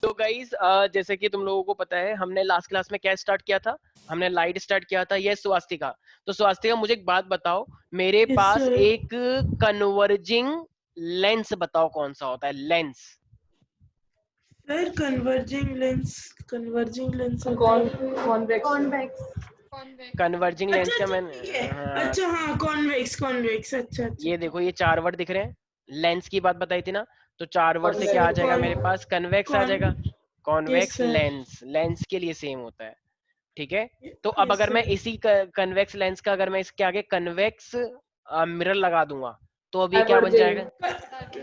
तो गाइस जैसे कि तुम लोगों को पता है हमने लास्ट क्लास में क्या स्टार्ट किया था, हमने लाइट स्टार्ट किया था। ये स्वास्तिका, तो स्वास्तिका मुझे एक बात बताओ, मेरे Yes, पास sir. एक कन्वर्जिंग लेंस बताओ कौन सा होता है लेंस। Sir, converging lens होता कौन है। कॉन्वेक्स कन्वर्जिंग लेंस अच्छा क्या अच्छा मैंने ठीक है। हाँ, अच्छा हाँ, कॉन्वेक्स। अच्छा अच्छा ये अच्छा। देखो ये चार वर्ड दिख रहे हैं, लेंस की बात बताई थी ना, तो चार वर्ड से क्या आ सर जाएगा मेरे पास, कन्वेक्स आ कॉन जाएगा। Yes convex sir. Lens, lens के लिए सेम होता है, ठीक है। तो अब यस अगर मैं सर। इसी कन्वेक्स लेंस का अगर मैं इसके आगे कन्वेक्स मिरर लगा दूंगा तो अब ये क्या बन जाएगा,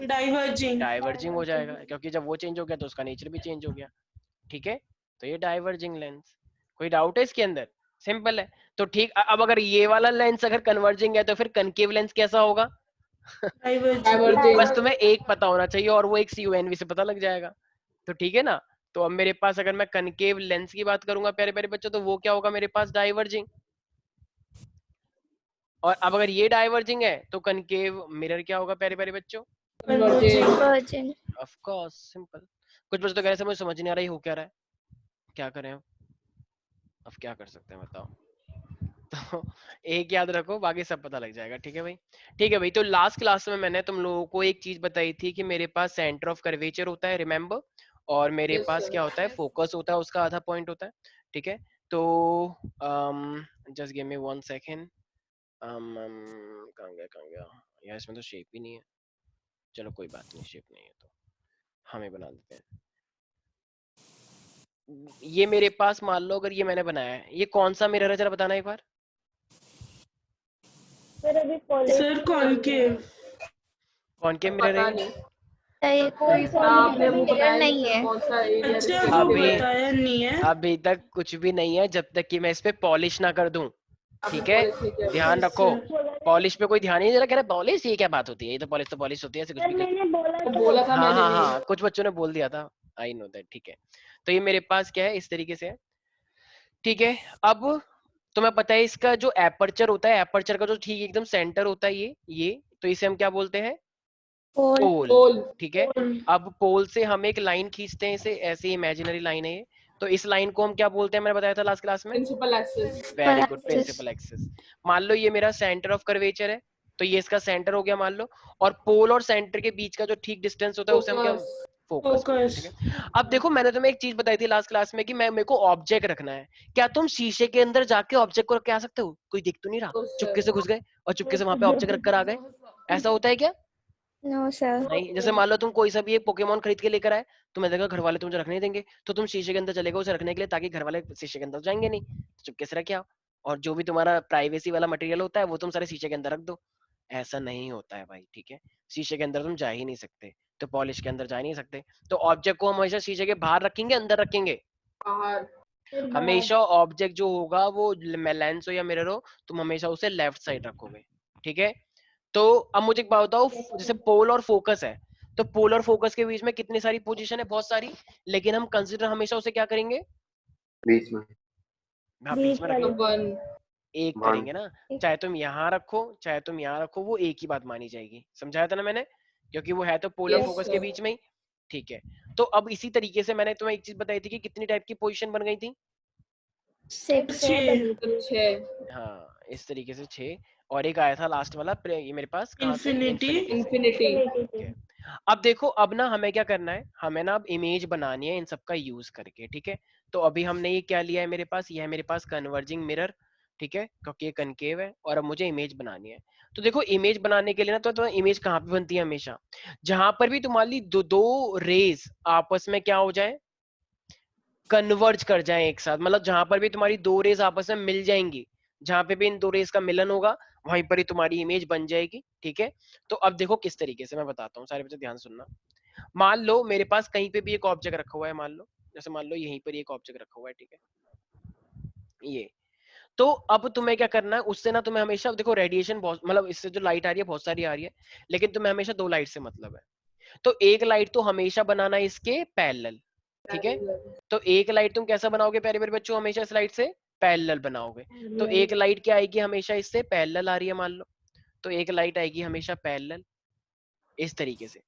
डाइवर्जिंग। डाइवर्जिंग हो जाएगा, क्योंकि जब वो चेंज हो गया तो उसका नेचर भी चेंज हो गया, ठीक है। तो ये डाइवर्जिंग लेंस, कोई डाउट है इसके अंदर, सिंपल है। तो ठीक, अब अगर ये वाला लेंस अगर कन्वर्जिंग है तो फिर कनकेव लेंस कैसा होगा डाइवर्जिंग। बस तुम्हें एक पता होना चाहिए और वो एक CUNV से पता लग जाएगा, तो ठीक है ना। तो अब मेरे पास अगर मैं कनकेव लेंस की बात करूंगा प्यारे प्यारे बच्चों, तो वो क्या होगा मेरे पास, डाइवर्जिंग। और अब अगर ये डाइवर्जिंग है तो कनकेव मिरर क्या होगा प्यारे प्यारे बच्चों, कन्वर्जिंग। Of course simple. कुछ बच्चों तो कह रहे हैं मुझे समझ नहीं आ रहा है हो क्या रहा है, क्या करें अब क्या कर सकते हैं बताओ। तो एक याद रखो बाकी सब पता लग जाएगा, ठीक है भाई। ठीक है भाई, तो लास्ट क्लास में मैंने तुम लोगों को एक चीज बताई थी कि मेरे पास सेंटर ऑफ कर्वेचर होता है, रिमेम्बर, और मेरे यस पास सर। क्या होता है, फोकस होता है, उसका आधा पॉइंट होता है, ठीक है। तो जस्ट गिव मी 1 सेकेंड, कहाँ गया यार, इसमें तो शेप ही नहीं है, चलो कोई बात नहीं, शेप नहीं है तो हमें बना देते हैं। ये मेरे पास मान लो अगर ये मैंने बनाया है, ये कौन सा मिरर है जरा बताना एक बार, सर कॉनकेव। कौन के मिरर है पता ये? नहीं, कोई आपने वो मिरर बताया नहीं नहीं सर, है। कौन सा एरिया अच्छा वो अभी बताया नहीं है। अभी तक कुछ भी नहीं है जब तक कि मैं इस पे पॉलिश ना कर दूं, आपने ठीक है। पॉलिश नहीं किया ध्यान यस रखो, सर। पॉलिश पे कोई ध्यान ही नहीं दे रहा, कह रहा पॉलिश ये क्या बात होती है, ये तो पॉलिश होती है, ऐसे कुछ भी वो बोला था हाँ मैंने हाँ नहीं। हाँ, कुछ बच्चों ने बोल दिया था, आई नो दैट, ठीक है। तो ये मेरे पास क्या है, इस तरीके से है, ठीक है। अब तुम्हें पता है इसका जो एपर्चर होता है, एपर्चर का जो ठीक एकदम सेंटर होता है ये तो इसे हम क्या बोलते हैं, पोल। पोल, पोल। ठीक है। अब पोल से हम एक लाइन खींचते हैं, इसे ऐसे इमेजिनरी लाइन है ये, तो इस लाइन को हम क्या बोलते हैं, मैंने बताया था लास्ट क्लास में, principal access. Very good, axis. Principal axis. मान लो ये मेरा सेंटर ऑफ कर्वेचर है, तो ये इसका सेंटर हो गया मान लो, और पोल और सेंटर के बीच का जो ठीक डिस्टेंस होता है उसे हम क्या, फोकस। फोकस बोलते हैं, फोकस। ठीक है। अब देखो मैंने तुम्हें एक चीज बताई थी लास्ट क्लास में कि मैं मेरे को ऑब्जेक्ट रखना है, क्या तुम शीशे के अंदर जाके ऑब्जेक्ट को रख के आ सकते हो, कोई दिख तो नहीं रहा, चुपके से घुस गए और चुपके से वहां पे ऑब्जेक्ट रख कर आ गए, ऐसा होता है क्या? No sir. नहीं, जैसे मान लो तुम कोई सा भी एक पोकेमोन खरीद के लेकर आए, तुम्हें देखा घर वाले तुमसे रखने नहीं देंगे, तो तुम शीशे के अंदर चले गए उसे रखने के लिए, ताकि घर वाले शीशे के अंदर जाएंगे नहीं, तो चुपके से रखे आओ, और जो भी तुम्हारा प्राइवेसी वाला मटेरियल होता है वो तुम सारे शीशे के अंदर रख दो। ऐसा नहीं होता है भाई, ठीक है। शीशे के अंदर तुम जा ही नहीं सकते, तो पॉलिश के अंदर जा ही नहीं सकते, तो ऑब्जेक्ट को हम हमेशा शीशे के बाहर रखेंगे, अंदर रखेंगे, बाहर। हमेशा ऑब्जेक्ट जो होगा वो लेंस हो या मिरर हो, तुम हमेशा उसे लेफ्ट साइड रखोगे, ठीक है। तो अब मुझे एक बात बताओ, जैसे पोल और फोकस है, तो पोल और फोकस के बीच में कितनी सारी पोजीशन है, बहुत सारी, लेकिन हम कंसीडर हमेशा उसे क्या करेंगे, बीच में हाँ बीच में रखेंगे, वन। एक वन। करेंगे ना, चाहे तुम यहाँ रखो चाहे तुम यहाँ रखो, वो एक ही बात मानी जाएगी, समझाया था ना मैंने, क्योंकि वो है तो पोल और यस फोकस के सर। बीच में ही, ठीक है। तो अब इसी तरीके से मैंने तुम्हें एक चीज बताई थी कि कितनी टाइप की पोजीशन बन गई थी, 6। 6। हाँ इस तरीके से 6, और एक आया था लास्ट वाला ये मेरे पास कहाँ से, इन्फिनिटी। इन्फिनिटी से, इंफिनिटी। ठीक है। अब देखो, अब ना हमें क्या करना है, हमें ना अब इमेज बनानी है इन सब का यूज करके, ठीक है। तो अभी हमने ये क्या लिया है मेरे पास, ये है मेरे पास कन्वर्जिंग मिरर, ठीक है, क्योंकि ये कनकेव है, और अब मुझे इमेज बनानी है। तो देखो इमेज बनाने के लिए ना, तो इमेज कहाँ पे बनती है, हमेशा जहां पर भी तुम्हारी दो दो रेज आपस में क्या हो जाए, कन्वर्ज कर जाए एक साथ, मतलब जहां पर भी तुम्हारी दो रेज आपस में मिल जाएंगी, जहां पे भी इन दो रेज का मिलन होगा वहीं पर ही तुम्हारी इमेज बन जाएगी, ठीक है। तो अब देखो किस तरीके से मैं बताता हूँ, सारे बच्चे ध्यान सुनना। मान लो मेरे पास कहीं पे भी एक ऑब्जेक्ट रखा हुआ है, मान लो जैसे मान लो यहीं पर एक ऑब्जेक्ट रखा हुआ है, ठीक है ये। तो अब तुम्हें क्या करना है, उससे ना तुम्हें हमेशा देखो रेडिएशन बहुत, मतलब इससे जो लाइट आ रही है बहुत सारी आ रही है, लेकिन तुम्हें हमेशा दो लाइट से मतलब है, तो एक लाइट तो हमेशा बनाना है इसके पैरेलल, ठीक है। तो एक लाइट तुम कैसा बनाओगे प्यारे मेरे बच्चों, हमेशा इस लाइट से पैरेलल बनाओगे, तो एक लाइट क्या आएगी, हमेशा इससे पैरेलल आ रही है मान लो, तो एक लाइट आएगी हमेशा पैरेलल, इस तरीके से।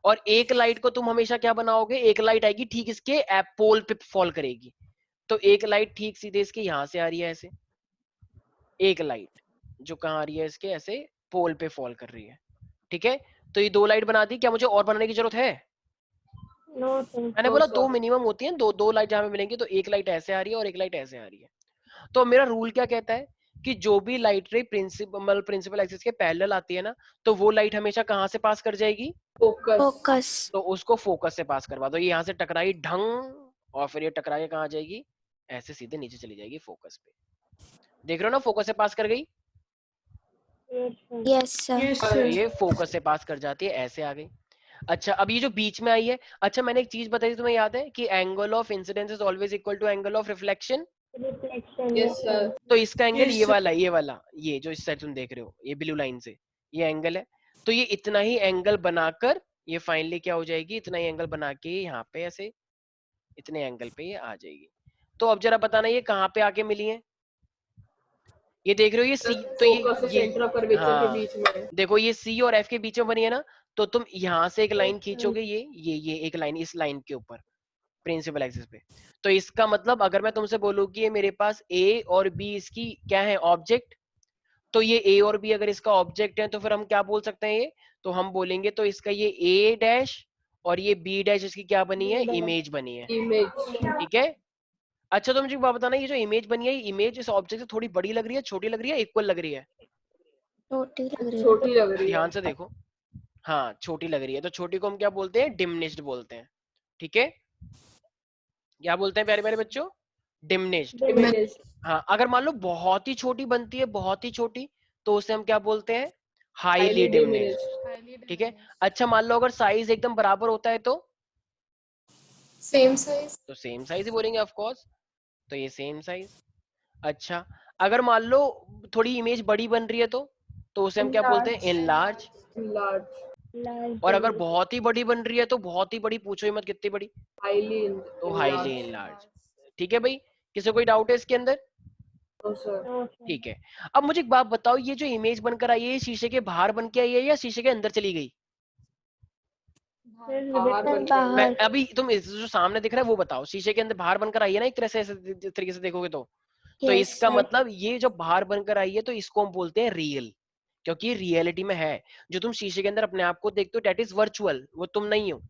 और एक लाइट को तुम हमेशा क्या बनाओगे, एक लाइट आएगी ठीक इसके पोल पे फॉल करेगी, तो एक लाइट ठीक सीधे इसके यहां से आ रही है ऐसे, एक लाइट जो कहाँ आ रही है इसके ऐसे पोल पे फॉल कर रही है, ठीक है। तो ये 2 लाइट बना दी, क्या मुझे और बनाने की जरूरत है? मैंने बोला 2 मिनिमम होती हैं, दो लाइट जहां पे मिलेंगी, तो एक लाइट ऐसे आ रही है और एक लाइट ऐसे आ रही है। तो मेरा रूल क्या कहता है कि जो भी लाइट रे प्रिंसिपल एक्सिस के पैरेलल आती है ना, तो वो लाइट हमेशा कहां से पास कर जाएगी, फोकस। तो उसको फोकस से पास करवा दो। ये यहाँ से टकराई ढंग, और फिर ये टकरा के कहाँ जाएगी, ऐसे सीधे नीचे चली जाएगी फोकस पे। देख रहे हो ना, फोकस से पास कर गई। Yes sir. तो ये फोकस से पास कर जाती है, ऐसे आ गई। अच्छा, अब ये जो बीच में आई है, अच्छा मैंने एक चीज बताई थी, तुम्हें याद है कि angle of incidence is always equal to angle of reflection. Yes sir. तो इसका एंगल Yes, ये sir. वाला, ये वाला, ये जो इस साइड तुम देख रहे हो, ये ब्लू लाइन से ये एंगल है। तो ये इतना ही एंगल बनाकर ये फाइनली क्या हो जाएगी, इतना ही एंगल बना के यहाँ पे ऐसे इतने एंगल पे ये आ जाएगी। तो अब जरा बताना ये कहाँ पे आके मिली है, ये देख रहे हो ये सी, तो फोकस और ये सेंटर ऑफ कर्वेचर के हाँ बीच में। देखो ये सी और एफ के बीच में बनी है ना, तो तुम यहाँ से एक लाइन Yes, sir. खींचोगे, ये एक लाइन इस लाइन के ऊपर प्रिंसिपल एक्सिस पे। तो इसका मतलब अगर मैं तुमसे बोलूँ कि ये मेरे पास ए और बी इसकी क्या है ऑब्जेक्ट, तो ये ए और बी अगर इसका ऑब्जेक्ट है तो फिर हम क्या बोल सकते हैं, ये तो हम बोलेंगे तो इसका ये ए डैश और ये बी डैश इसकी क्या बनी है, इमेज बनी है, इमेज। ठीक है। अच्छा तो मुझे एक बात बताना, ये जो इमेज बनी है, इमेज इस ऑब्जेक्ट से थोड़ी बड़ी लग रही है, छोटी लग रही है, इक्वल लग रही है? छोटी लग रही है। छोटी लग रही है। ध्यान से देखो, हाँ छोटी लग रही है, तो छोटी को हम क्या बोलते हैं, डिमिनिश्ड बोलते हैं, ठीक है। क्या बोलते हैं प्यारे प्यारे बच्चों, डिमिनिश्ड। इमेज। हाँ अगर मान लो बहुत ही छोटी बनती है, बहुत ही छोटी, तो उसे हम क्या बोलते हैं, हाईली हाईली डिमिनिश्ड, डिमिनिश्ड। ठीक है। अच्छा मान लो अगर साइज एकदम बराबर होता है तो सेम साइज। तो सेम साइज ही बोलेंगे ऑफ कोर्स, तो ये सेम साइज। अच्छा अगर मान लो थोड़ी इमेज बड़ी बन रही है तो उसे हम क्या बोलते हैं, इनलार्ज। लार्ज। और अगर बहुत ही बड़ी बन रही है तो बहुत ही बड़ी, पूछो ही मत कितनी बड़ी, हाईली तो हाईली इनलार्ज, ठीक है भाई। किसी कोई डाउट है इसके अंदर? सर। ठीक है। अब मुझे एक बात बताओ, ये जो इमेज बनकर आई है, ये शीशे के बाहर बन के आई है या शीशे के अंदर चली गई? बाहर बन के। मैं बाहर। अभी तुम जो सामने दिख रहा है वो बताओ, शीशे के अंदर बाहर बनकर आई है ना, एक तरह से ऐसे जिस तरीके से देखोगे तो यस इसका सर। मतलब ये जो बाहर बनकर आई है तो इसको हम बोलते हैं रियल, क्योंकि रियलिटी में है। जो तुम शीशे के अंदर अपने आप को देखते हो डेट इज वर्चुअल, वो तुम नहीं हो,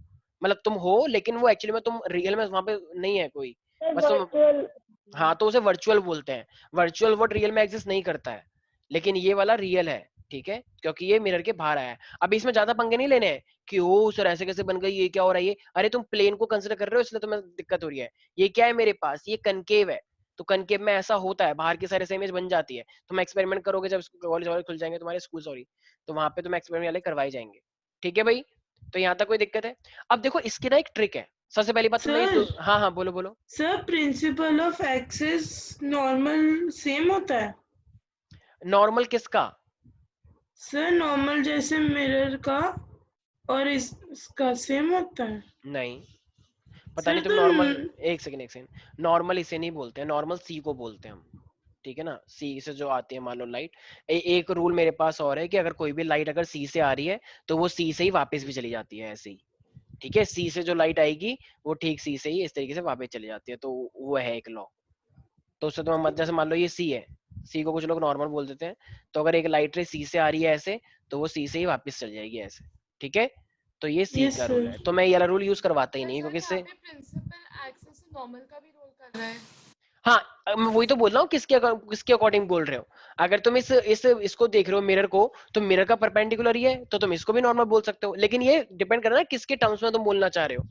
मतलब तुम हो लेकिन वो एक्चुअली में तुम रियल में वहां पे नहीं है कोई, बस तुम, हाँ तो उसे वर्चुअल बोलते हैं। वर्चुअल वर्ड रियल में एग्जिस्ट नहीं करता है, लेकिन ये वाला रियल है, ठीक है, क्योंकि ये मिरर के बाहर आया है। अब इसमें ज्यादा पंगे नहीं लेने हैं कि ओ सर ऐसे कैसे बन गई, ये क्या हो रहा है, ये अरे तुम प्लेन को कंसिडर कर रहे हो इसलिए तुम्हें दिक्कत हो रही है। ये क्या है मेरे पास, ये कनकेव है, तो कनकेव में ऐसा होता है, बाहर की साइड से इमेज बन जाती है। तुम एक्सपेरिमेंट करोगे जब कॉलेज वाले खुल जाएंगे तुम्हारे स्कूल, सॉरी, तो वहां पे तुम एक्सपेरिमेंट वाले करवाए जाएंगे, ठीक है भाई। तो यहाँ तक कोई दिक्कत है? अब देखो इसकी ना एक ट्रिक है, सबसे पहली बात तुमने सर हाँ हाँ बोलो बोलो। Sir principle of axis normal same होता है नॉर्मल किसका? सर? नॉर्मल जैसे मिरर का और इसका सेम होता है नहीं, पता सर? नहीं तुम तो नॉर्मल, एक सेकंड, नॉर्मल इसे नहीं बोलते हैं, नॉर्मल सी को बोलते हैं हम, ठीक है ना। सी से जो आती है मान लो लाइट, एक रूल मेरे पास और है कि अगर कोई भी लाइट अगर सी से आ रही है तो वो सी से ही वापस भी चली जाती है ऐसे ही, ठीक है। सी से जो लाइट आएगी वो ठीक सी से ही इस तरीके से वापस चली जाती है, तो वो है एक लॉ। तो उससे तो जैसे मान लो ये सी है, सी को कुछ लोग नॉर्मल बोल देते हैं, तो अगर एक लाइट रे सी से आ रही है ऐसे, तो वो सी से ही वापस चल जाएगी ऐसे, ठीक है। तो ये सी यस का रूल सर। है, तो मैं ये वाला रूल यूज करवाता ही नहीं क्योंकि इससे, प्रिंसिपल एक्सिस से नॉर्मल का भी रोल कर रहा है। हाँ मैं वही तो बोल रहा हूँ, किसके अकॉर्डिंग बोल रहे हो। अगर तुम इसको देख रहे हो मिरर को, तो मिरर का परपेंडिकुलर ही है, तो तुम इसको भी नॉर्मल बोल सकते हो, लेकिन ये डिपेंड कर रहा है किसके टर्म्स में तुम बोलना चाह रहे हो।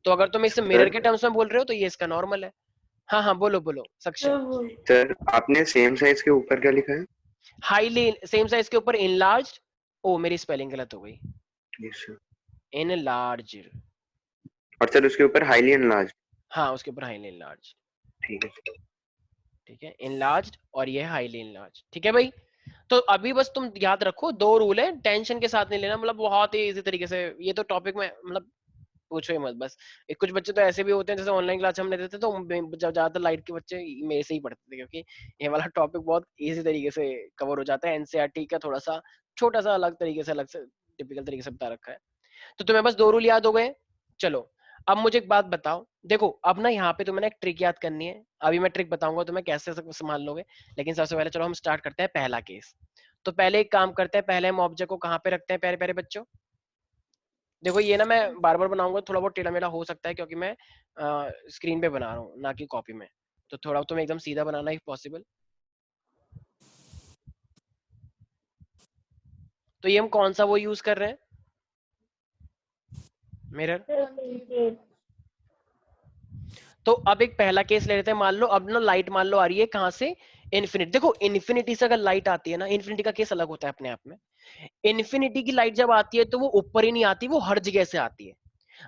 तो अगर तुम इस मिरर के टर्म्स में बोल रहे हो तो ये इसका नॉर्मल है। हाँ हाँ बोलो बोलो सक्षम। सर आपने सेम साइज के ऊपर क्या लिखा है? हाईली सेम साइज के ऊपर इनलार्ज, ओ मेरी स्पेलिंग गलत हो गई, यस सर। इनलार्ज, और सर उसके ऊपर हाईली एनलार्ज। हाँ उसके ऊपर हाईली इनलार्ज, ठीक है सर। ठीक है, इनलार्ज और ये हाईली इनलार्ज, ठीक है भाई। तो अभी बस तुम याद रखो, 2 रूल है, टेंशन के साथ नहीं लेना, मतलब बहुत ही इजी तरीके से, ये तो टॉपिक में मतलब पूछो ही मत बस। एक कुछ बच्चे तो ऐसे भी होते हैं, जैसे ऑनलाइन क्लास हम लेते थे तो जब ज्यादातर लाइट के बच्चे मेरे से ही पढ़ते थे, क्योंकि ये वाला टॉपिक बहुत इजी तरीके से कवर हो जाता है। एनसीईआरटी का थोड़ा सा छोटा सा अलग तरीके से, अलग से टिपिकल तरीके से बता रखा है। तो तुम्हें बस 2 रूल याद हो गए। चलो अब मुझे एक बात बताओ, देखो अब ना यहाँ पे तुम्हें एक ट्रिक याद करनी है। अभी मैं ट्रिक बताऊंगा तुम्हें कैसे संभाल लोगे, लेकिन सबसे पहले चलो हम स्टार्ट करते हैं पहला केस। तो पहले एक काम करते हैं, पहले हम ऑब्जेक्ट को कहाँ पे रखते हैं प्यारे प्यारे बच्चों। देखो ये ना मैं बार बार बनाऊंगा, थोड़ा बहुत टेढ़ा मेढ़ा हो सकता है क्योंकि मैं स्क्रीन पे बना रहा हूँ ना कि कॉपी में, तो थोड़ा तुम एकदम सीधा बनाना इफ पॉसिबल। तो ये हम कौन सा वो यूज कर रहे हैं, मिरर। तो अब एक पहला केस ले लेते हैं, मान लो अब ना लाइट मान लो आ रही है कहाँ से, इन्फिनिटी। देखो इन्फिनिटी से अगर लाइट आती है ना, इन्फिनिटी का केस अलग होता है अपने आप में। इन्फिनिटी की लाइट जब आती है तो वो ऊपर ही नहीं आती, वो हर जगह से आती है।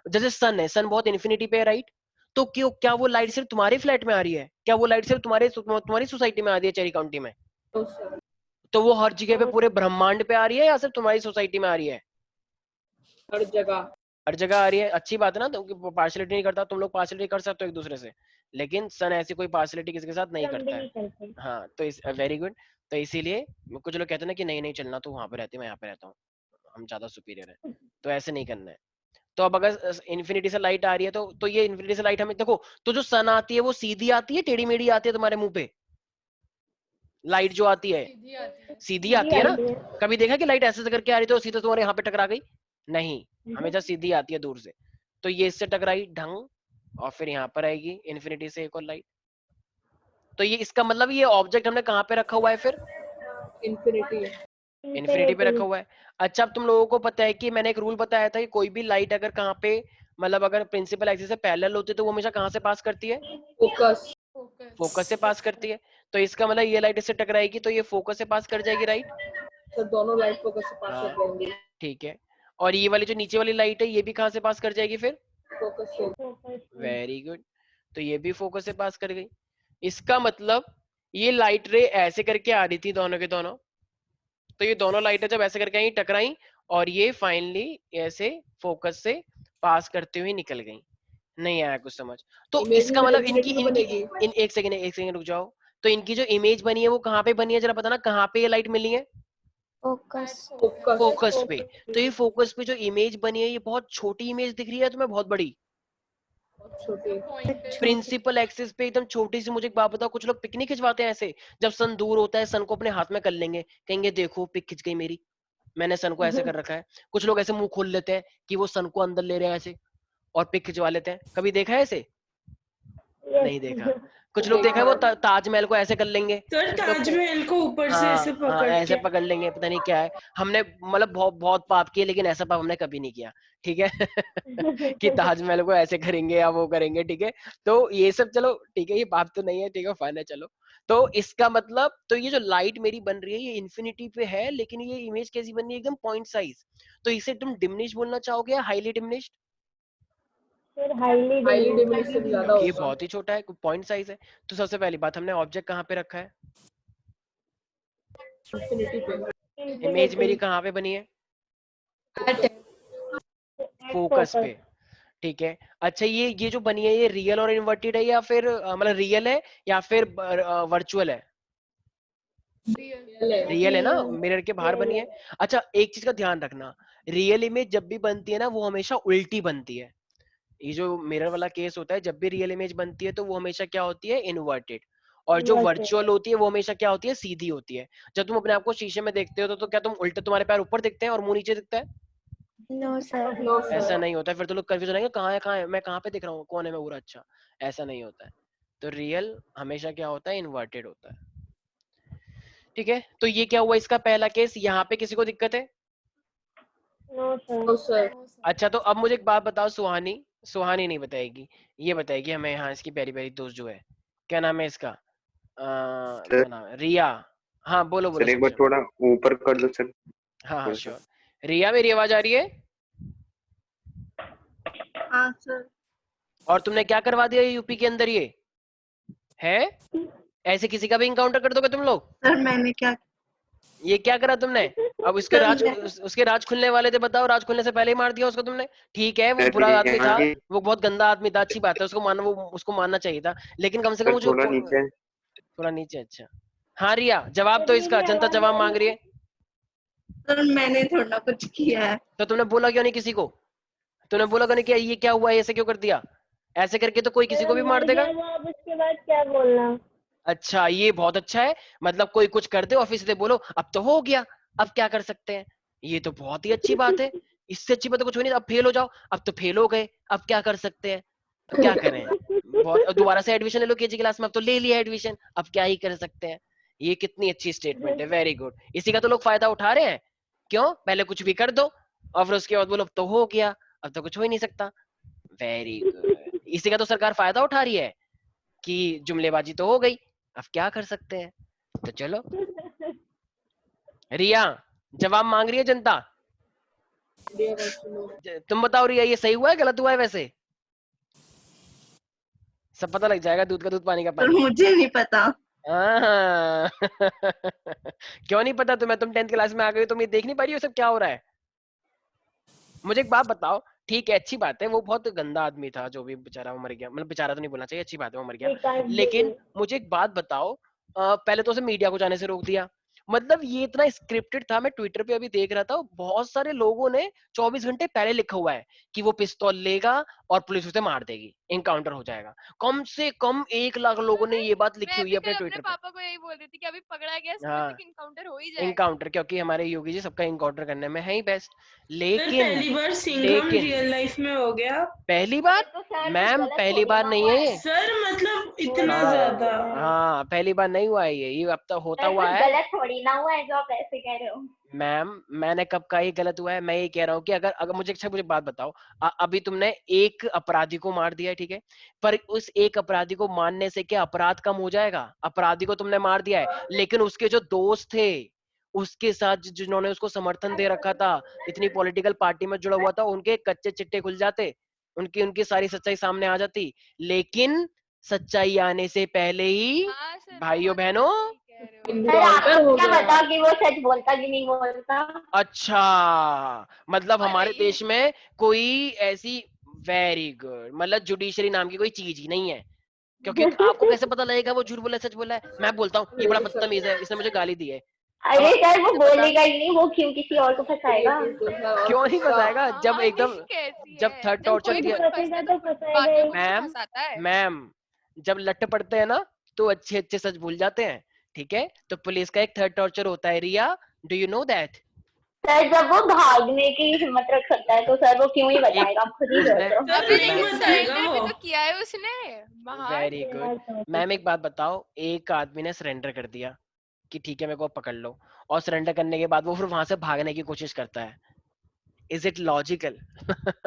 जैसे सन है, सन बहुत इन्फिनिटी पे है राइट, तो क्यों क्या वो लाइट सिर्फ तुम्हारे फ्लैट में आ रही है, क्या वो लाइट सिर्फ तुम्हारी सोसाइटी में आ रही है चेरी काउंटी में? No, sir. तो वो हर जगह पे पूरे ब्रह्मांड पे आ रही है या सिर्फ तुम्हारी सोसाइटी में आ रही है? हर जगह। हर जगह आ रही है। अच्छी बात है ना, तो पार्शलिटी नहीं करता, तुम लोग पार्शलिटी कर सकते हो एक दूसरे से, लेकिन सन ऐसी कोई पार्शलिटी किसी के साथ नहीं करता है। हाँ तो इस वेरी गुड। तो इसीलिए कुछ लोग कहते हैं ना कि नहीं नहीं चलना, तो वहां पे रहती है मैं यहाँ पे रहता हूँ, हम ज्यादा सुपीरियर है, तो ऐसे नहीं करना है। तो अब अगर इन्फिनिटी से लाइट आ रही है तो ये इन्फिनिटी से लाइट हमें देखो, तो जो सन आती है वो सीधी आती है टेढ़ी मेढ़ी आती है तुम्हारे मुंह पे? लाइट जो आती है सीधी आती है। सीधी आती है ना? कभी देखा कि लाइट ऐसे करके आ रही तो सीधा तुम्हारे यहाँ पे टकरा गई? नहीं, हमेशा सीधी आती है दूर से। तो ये इससे टकराई ढंग, और फिर यहाँ पर आएगी इन्फिनिटी से एक और लाइट। तो ये इसका मतलब ये ऑब्जेक्ट हमने कहाँ पे रखा हुआ है फिर? इन्फिनिटी। इन्फिनिटी पे रखा हुआ है। अच्छा अब तुम लोगों को पता है कि मैंने एक रूल बताया था कि कोई भी लाइट अगर कहाँ पे, मतलब अगर प्रिंसिपल एक्सिस से पैरेलल होती है तो वो हमेशा कहाँ से पास करती है? फोकस। फोकस से पास करती है। तो इसका मतलब ये लाइट इससे टकराएगी तो ये फोकस से पास कर जाएगी राइट? सर दोनों लाइट फोकस से पास हाँ। कर जाएंगे। ठीक है, और ये वाली जो नीचे वाली लाइट है ये भी कहाँ से पास कर जाएगी फिर? फोकस से। Very good. तो ये भी फोकस से पास कर गई। इसका मतलब ये लाइट रे ऐसे करके आ रही थी दोनों के दोनों, तो ये दोनों लाइटें जब ऐसे करके आई टकराई और ये फाइनली ऐसे फोकस से पास करते हुए निकल गई। नहीं आया कुछ समझ? तो Image इसका में मतलब infinity इनकी में इनकी बनेगी। इन एक सेकंड रुक जाओ। तो इनकी जो इमेज बनी है वो कहाँ पे बनी है जरा बताना, कहाँ पे ये लाइट मिली है? फोकस। फोकस। फोकस पे। तो ये फोकस पे जो इमेज बनी है ये बहुत छोटी इमेज दिख रही है तुम्हें, बहुत बड़ी? छोटी। प्रिंसिपल एक्सिस पे एकदम छोटी सी। मुझे एक बात बताओ, कुछ लोग पिक नहीं खिंचवाते हैं ऐसे, जब सन दूर होता है सन को अपने हाथ में कर लेंगे, कहेंगे देखो पिक खिंच गई मेरी, मैंने सन को ऐसे कर रखा है। कुछ लोग ऐसे मुंह खोल लेते हैं कि वो सन को अंदर ले रहे हैं ऐसे और पिक खिंचवा लेते हैं, कभी देखा है ऐसे? नहीं देखा। कुछ लोग देखा है वो ताजमहल को ऐसे कर लेंगे, सर कुछ लोग ताजमहल को ऊपर से हाँ ऐसे हाँ पकड़ ऐसे के। पकड़ लेंगे, पता नहीं क्या है। हमने मतलब बहुत बहुत पाप किए, लेकिन ऐसा पाप हमने कभी नहीं किया, ठीक है कि ताजमहल को ऐसे करेंगे या वो करेंगे, ठीक है। तो ये सब चलो ठीक है, ये पाप तो नहीं है, ठीक है फाइन है चलो। तो इसका मतलब तो ये जो लाइट मेरी बन रही है ये इन्फिनिटी पे है, लेकिन ये इमेज कैसी बन रही है? एकदम पॉइंट साइज। तो इसे तुम डिमिनिश बोलना चाहोगे या हाईली डिमिनिश्ड? हाईली डिमिनिश से ज्यादा क्योंकि ये होगा। बहुत ही छोटा है, पॉइंट साइज है। तो सबसे पहली बात, हमने ऑब्जेक्ट कहाँ पे रखा है? इन्फिनिटी पे। इमेज मेरी कहाँ पे बनी है? फोकस पे, ठीक है। अच्छा ये जो बनी है ये रियल और इन्वर्टेड है या फिर मतलब रियल है या फिर वर्चुअल है? रियल है ना, मिरर के बाहर बनी है। अच्छा एक चीज का ध्यान रखना, रियल इमेज जब भी बनती है ना वो हमेशा उल्टी बनती है। ये जो मिरर वाला केस होता है, जब भी रियल इमेज बनती है तो वो हमेशा क्या होती है? इन्वर्टेड। और जो वर्चुअल होती है वो हमेशा क्या होती है? सीधी होती है। जब तुम अपने आप को शीशे में देखते हो तो क्या तुम उल्टे, तुम्हारे पैर ऊपर दिखते हैं और मुंह नीचे दिखता है? No sir. नो ऐसा सर। नहीं होता है। फिर तो लोग कंफ्यूज हो जाएंगे, कहाँ है मैं, कहाँ पे दिख रहा हूँ, कौन है मैं पूरा? अच्छा ऐसा नहीं होता है। तो रियल हमेशा क्या होता है? इन्वर्टेड होता है, ठीक है। तो ये क्या हुआ इसका पहला केस। यहाँ पे किसी को दिक्कत है? No sir. अच्छा तो अब मुझे एक बात बताओ, सुहानी, सुहानी नहीं बताएगी, ये बताएगी हमें। यहाँ इसकी प्यारी प्यारी दोस्त जो है, क्या नाम है इसका? क्या नाम है? रिया। हाँ बोलो बोलो सर एक बार सक्षम। थोड़ा ऊपर कर दो सर। हाँ हाँ थोड़ा सा। श्योर। रिया मेरी आवाज आ रही है? हाँ सर। और तुमने क्या करवा दिया यूपी के अंदर? ये है ऐसे किसी का भी इनकाउंटर कर दोगे तुम लोग? सर मैंने क्या? ये क्या करा तुमने? अब उसके राज, उसके राज खुलने वाले थे, बताओ राज खुलने से पहले ही मार दिया उसको तुमने। ठीक है वो सर बुरा आदमी था, यहाँ वो बहुत गंदा आदमी था, अच्छी बात है, उसको मारना, वो उसको मारना चाहिए था, लेकिन कम से कम सर वो जो थोड़ा नीचे है। थोड़ा नीचे। अच्छा हाँ रिया जवाब तो इसका, जनता जवाब मांग रही है। सर मैंने थोड़ा कुछ किया है। तो तुमने बोला क्यों नहीं किसी को? तूने बोला कि क्या ये क्या हुआ, ऐसे क्यों कर दिया? ऐसे करके तो कोई किसी को भी मार देगा। अब उसके बाद क्या बोलना? अच्छा, ये बहुत अच्छा है। मतलब कोई कुछ कर दे ऑफिस से, बोलो अब तो हो गया, अब क्या कर सकते हैं। ये तो बहुत ही अच्छी बात है। इससे अच्छी बात तो कुछ हो नहीं। अब फेल हो जाओ, अब तो फेल हो गए, अब क्या कर सकते हैं, अब क्या करें। बहुत, दोबारा से एडमिशन ले लो केजी क्लास में, अब तो ले लिया एडमिशन, अब क्या ही कर सकते हैं। ये कितनी अच्छी स्टेटमेंट है, वेरी गुड। इसी का तो लोग फायदा उठा रहे हैं। क्यों? पहले कुछ भी कर दो और फिर उसके बाद बोलो अब तो हो गया, अब तो कुछ हो ही नहीं सकता। Very good. इसी का तो सरकार फायदा उठा रही है कि जुमलेबाजी तो हो गई, अब क्या कर सकते हैं। तो चलो रिया, जवाब मांग रही है जनता। तुम बताओ रिया, ये सही हुआ है गलत हुआ है? वैसे सब पता लग जाएगा, दूध का दूध पानी का पर पानी। मुझे नहीं पता। हाँ। क्यों नहीं पता तुम्हें? तुम 10th क्लास में आ गई, तुम ये देख नहीं पा रही हो सब क्या हो रहा है? मुझे एक बात बताओ, ठीक है अच्छी बात है, वो बहुत गंदा आदमी था जो भी बेचारा वो मर गया, मतलब बेचारा तो नहीं बोलना चाहिए, अच्छी बात है वो मर गया। लेकिन मुझे एक बात बताओ, पहले तो उसे मीडिया को जाने से रोक दिया। मतलब ये इतना स्क्रिप्टेड था। मैं ट्विटर पे अभी देख रहा था, बहुत सारे लोगों ने 24 घंटे पहले लिखा हुआ है कि वो पिस्तौल लेगा और पुलिस उसे मार देगी, इनकाउंटर हो जाएगा। कम से कम 1 लाख लोगों ने ये बात लिखी मैं हुई भी है कल अपने अपने ट्विटर पे। पापा को यही बोल रही थी कि अभी पकड़ा गया इसको हाँ, तक इनकाउंटर हो ही जाएगा। इनकाउंटर, क्योंकि हमारे योगी जी सबका इनकाउंटर करने में है ही बेस्ट। सर लेकिन पहली बार सिंघम लेकिन रियल लाइफ में हो गया। पहली बार? तो सर मैम गलत पहली थोड़ी बार ना नहीं हुआ है है। ये। सर मतलब इतना हाँ ज्यादा। हाँ, पहली बार नहीं हुआ है ये अब तक होता सर हुआ कुछ है। गलत थोड़ी ना हुआ है जो आप ऐसे कह रहे हो। मैम मैंने कब कहा ये गलत हुआ है? मैं ये कह रहा हूँ कि अगर अगर मुझे अच्छा मुझे बात बताओ, अभी तुमने एक अपराधी को मार दिया है, ठीक है, पर उस एक अपराधी को मारने से क्या अपराध कम हो जाएगा? अपराधी को तुमने मार दिया है, लेकिन उसके जो दोस्त थे, उसके साथ जिन्होंने उसको समर्थन दे रखा था, इतनी पॉलिटिकल पार्टी में जुड़ा हुआ था, उनके कच्चे चिट्टे खुल जाते, उनकी उनकी सारी सच्चाई सामने आ जाती। लेकिन सच्चाई आने से पहले ही हाँ सर, वो भाइयों बात तो बहनों। सही कह रहे हो। सर आपको क्या पता कि वो सच बोलता कि नहीं बोलता? अच्छा, मतलब और हमारे देश में कोई ऐसी, वेरी गुड, मतलब जुडिशरी नाम की कोई चीज ही नहीं है। क्योंकि आपको कैसे पता लगेगा वो झूठ बोला है सच बोला है? मैं बोलता हूँ ये बड़ा बदतमीज है, इसने मुझे गाली दी है, अब अरे आपको सर वो कैसे पता? बोलेगा ही नहीं, वो क्यों किसी और को फंसाएगा? क्यों नहीं फंसाएगा? जब हाँ, एकदम, यही कैसी जब है, थर्ड जब टॉर्चर कोई दिया। खुद फंसता है तो खुद बाद में खुद को मैम फंसाता है। मैम जब लट पड़ते हैं ना, तो अच्छे अच्छे सच भूल जाते हैं, ठीक है। तो पुलिस का एक थर्ड टॉर्चर होता है Riya, do you know that? Sir जब वो भागने की हिम्मत रख सकता है तो सर वो क्यों ही एक बताएगा? आप खुद ही उसने सोचो। सर अभी नहीं लेकिन बताएगा सरेंडर भी वो। तो किया है उसने बाहर। Very good. मैम एक बात बताओ, एक आदमी ने सरेंडर कर दिया कि ठीक है मेरे को पकड़ लो, और सरेंडर करने के बाद वो फिर वहां से भागने की कोशिश करता है, इज इट लॉजिकल?